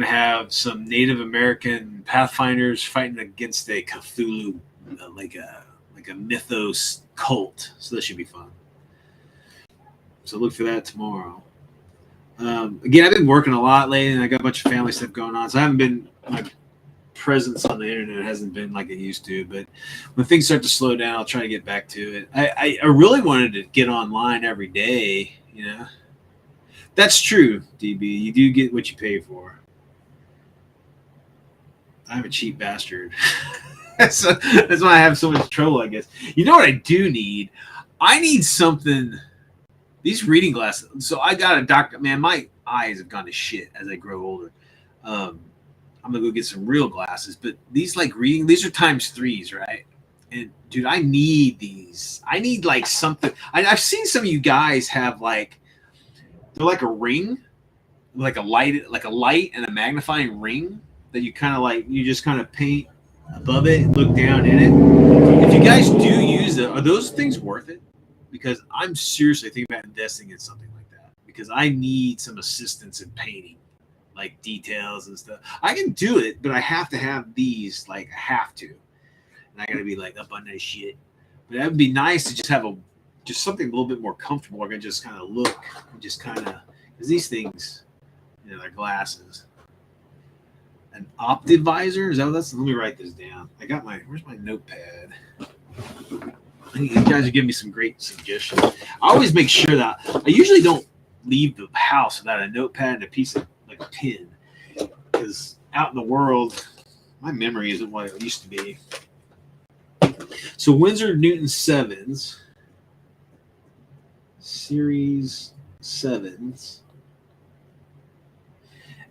have some Native American Pathfinders fighting against a Cthulhu, like a mythos cult. So that should be fun. So look for that tomorrow. Again, I've been working a lot lately, and I got a bunch of family stuff going on, so I haven't been, my presence on the internet hasn't been like it used to. But when things start to slow down, I'll try to get back to it. I really wanted to get online every day. That's true, DB. You do get what you pay for. I'm a cheap bastard. That's why I have so much trouble, I guess. You know what I do need? I need something. These reading glasses. So I got a doctor. Man, my eyes have gone to shit as I grow older. I'm gonna go get some real glasses. But these these are ×3s, right? And dude, I need these. I need like something. I've seen some of you guys have they're like a ring, like a light and a magnifying ring that you you just kind of paint above it and look down in it. If you guys do use it, are those things worth it? Because I'm seriously thinking about investing in something like that because I need some assistance in painting, like details and stuff. I can do it, but I have to have these, I have to. And I got to be up on that shit. But that would be nice to just have just something a little bit more comfortable. I can just kind of look and just kind of, because these things, they're glasses. An optivisor? Is that what that's? Let me write this down. Where's my notepad? You guys are giving me some great suggestions. I always make sure that I usually don't leave the house without a notepad and a piece of a pen, because out in the world, my memory isn't what it used to be. So Winsor Newton 7s, Series 7s,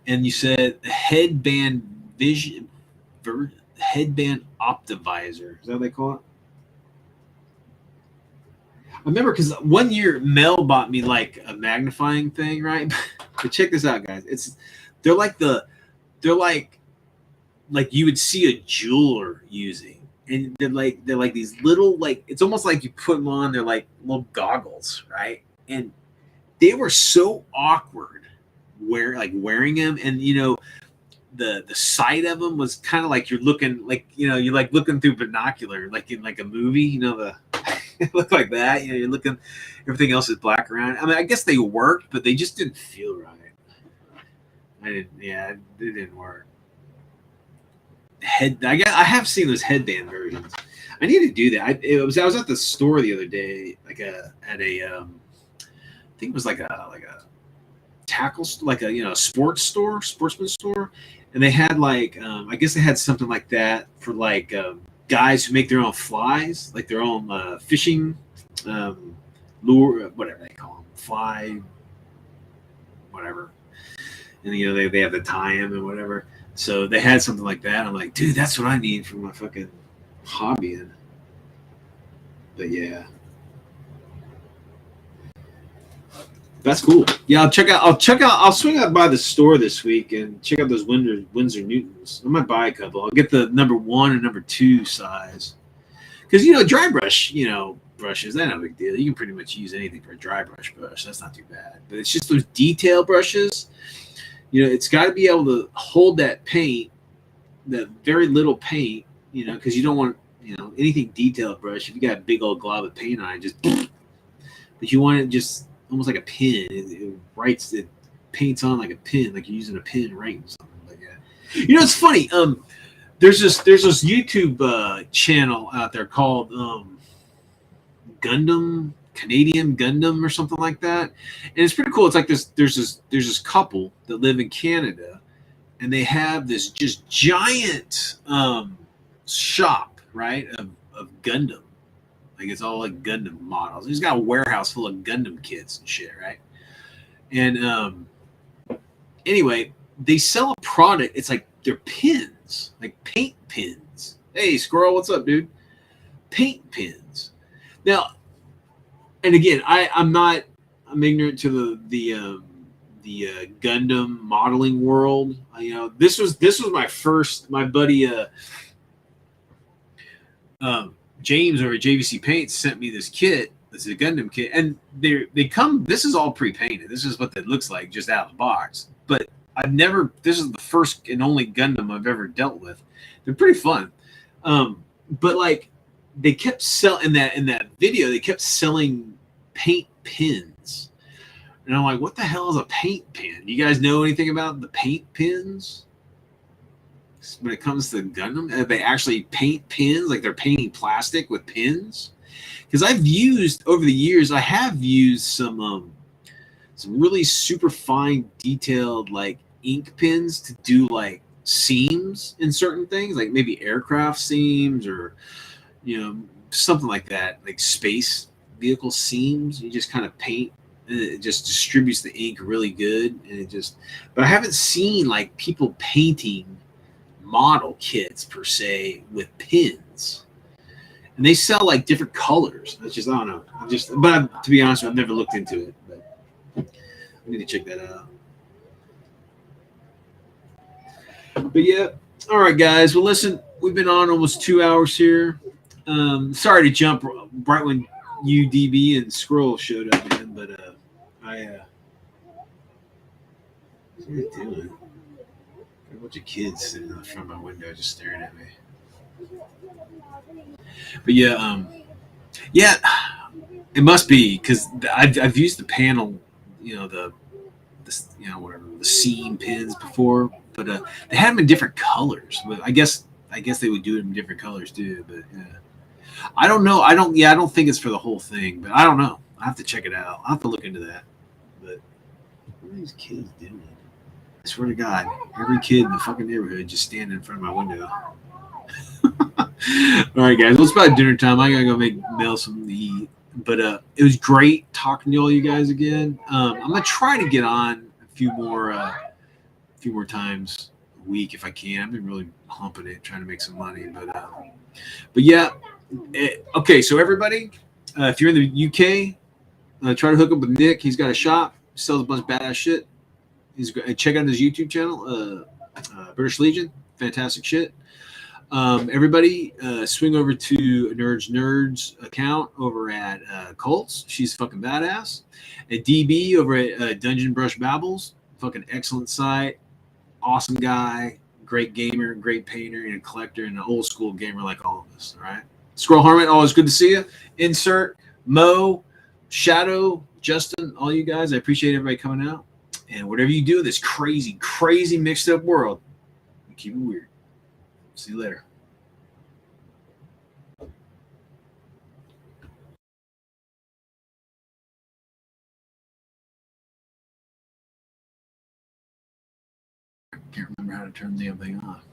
and you said headband optivisor. Is that what they call it? I remember because one year Mel bought me a magnifying thing, right? But check this out, guys. They're like you would see a jeweler using, and they're like these little it's almost like you put them on. They're like little goggles, right? And they were so awkward wearing them, and the sight of them was kind of like you're looking like, you know, you're like looking through binocular, like in like a movie, you know, the it looked like that, you know, you're looking, everything else is black around. I mean, I guess they worked, but they just didn't feel right. Yeah, it didn't work. I have seen those headband versions. I need to do that. I was at the store the other day, like at a I think it was like a tackle, like a, you know, sportsman store, and they had like I guess they had something like that for like guys who make their own flies, like their own fishing lure, whatever they call them, fly, whatever. And you know they have to tie them and whatever. So they had something like that. I'm like, dude, that's what I need for my fucking hobby. But yeah, that's cool. Yeah, I'll swing out by the store this week and check out those Windsor Newtons. I might buy a couple. I'll get the number 1 and number 2 size. Because, you know, dry brush, you know, brushes, they're not a big deal. You can pretty much use anything for a dry brush. That's not too bad. But it's just those detail brushes. You know, it's got to be able to hold that paint, that very little paint, you know, because you don't want, you know, anything detailed brush. If you got a big old glob of paint on it, just, but you want it just almost like a pin. It paints on like a pin, like you're using a pin ring, something like that. You know, it's funny. There's this YouTube channel out there called Canadian Gundam or something like that, and it's pretty cool. It's like there's this couple that live in Canada, and they have this just giant shop, right, of Gundam. Like it's all like Gundam models. He's got a warehouse full of Gundam kits and shit, right? And anyway, they sell a product. It's like they're pins, like paint pins. Hey, Squirrel, what's up, dude? Paint pins. Now, and again, I'm ignorant to the Gundam modeling world. You know, this was my buddy James over at JVC Paints sent me this kit. This is a Gundam kit, and they come. This is all pre-painted. This is what it looks like just out of the box. But this is the first and only Gundam I've ever dealt with. They're pretty fun. But like they kept selling in that video, they kept selling paint pins. And I'm like, what the hell is a paint pin? You guys know anything about the paint pins? When it comes to Gundam, they actually paint pins, like they're painting plastic with pins. Because over the years, I have used some really super fine, detailed like ink pins to do like seams in certain things, like maybe aircraft seams or, you know, something like that, like space vehicle seams. You just kind of paint, and it just distributes the ink really good, and but I haven't seen like people painting model kits per se with pins, and they sell like different colors. That's just, I don't know. To be honest, I've never looked into it, but I need to check that out. But yeah, all right, guys. Well, listen, we've been on almost 2 hours here. Sorry to jump right when UDB and Scroll showed up, man, but what's he doing? A bunch of kids sitting in front of my window just staring at me. But yeah, it must be because I've used the panel, you know, the seam pins before, but they had them in different colors. But I guess they would do it in different colors too. But yeah, I don't know. I don't think it's for the whole thing, but I don't know. I have to check it out. I'll have to look into that. But what are these kids doing? I swear to God, every kid in the fucking neighborhood just standing in front of my window. All right, guys. Well, it's about dinner time. I gotta go make Mel something to eat. But it was great talking to all you guys again. I'm gonna try to get on a few more times a week if I can. I've been really humping it, trying to make some money. But yeah. Okay, so everybody, if you're in the UK, try to hook up with Nick. He's got a shop, sells a bunch of badass shit. Check out his YouTube channel, British Legion, fantastic shit. Everybody, swing over to Nerds account over at Colts. She's fucking badass. At DB over at Dungeon Brush Babbles, fucking excellent site. awesome guy, great gamer, great painter, and a collector, and an old school gamer like all of us. All right. Squirrel Harmon, always good to see you. Insert Mo, Shadow, Justin, all you guys. I appreciate everybody coming out. And whatever you do in this crazy, crazy mixed up world, keep it weird. See you later. Can't remember how to turn the damn thing off.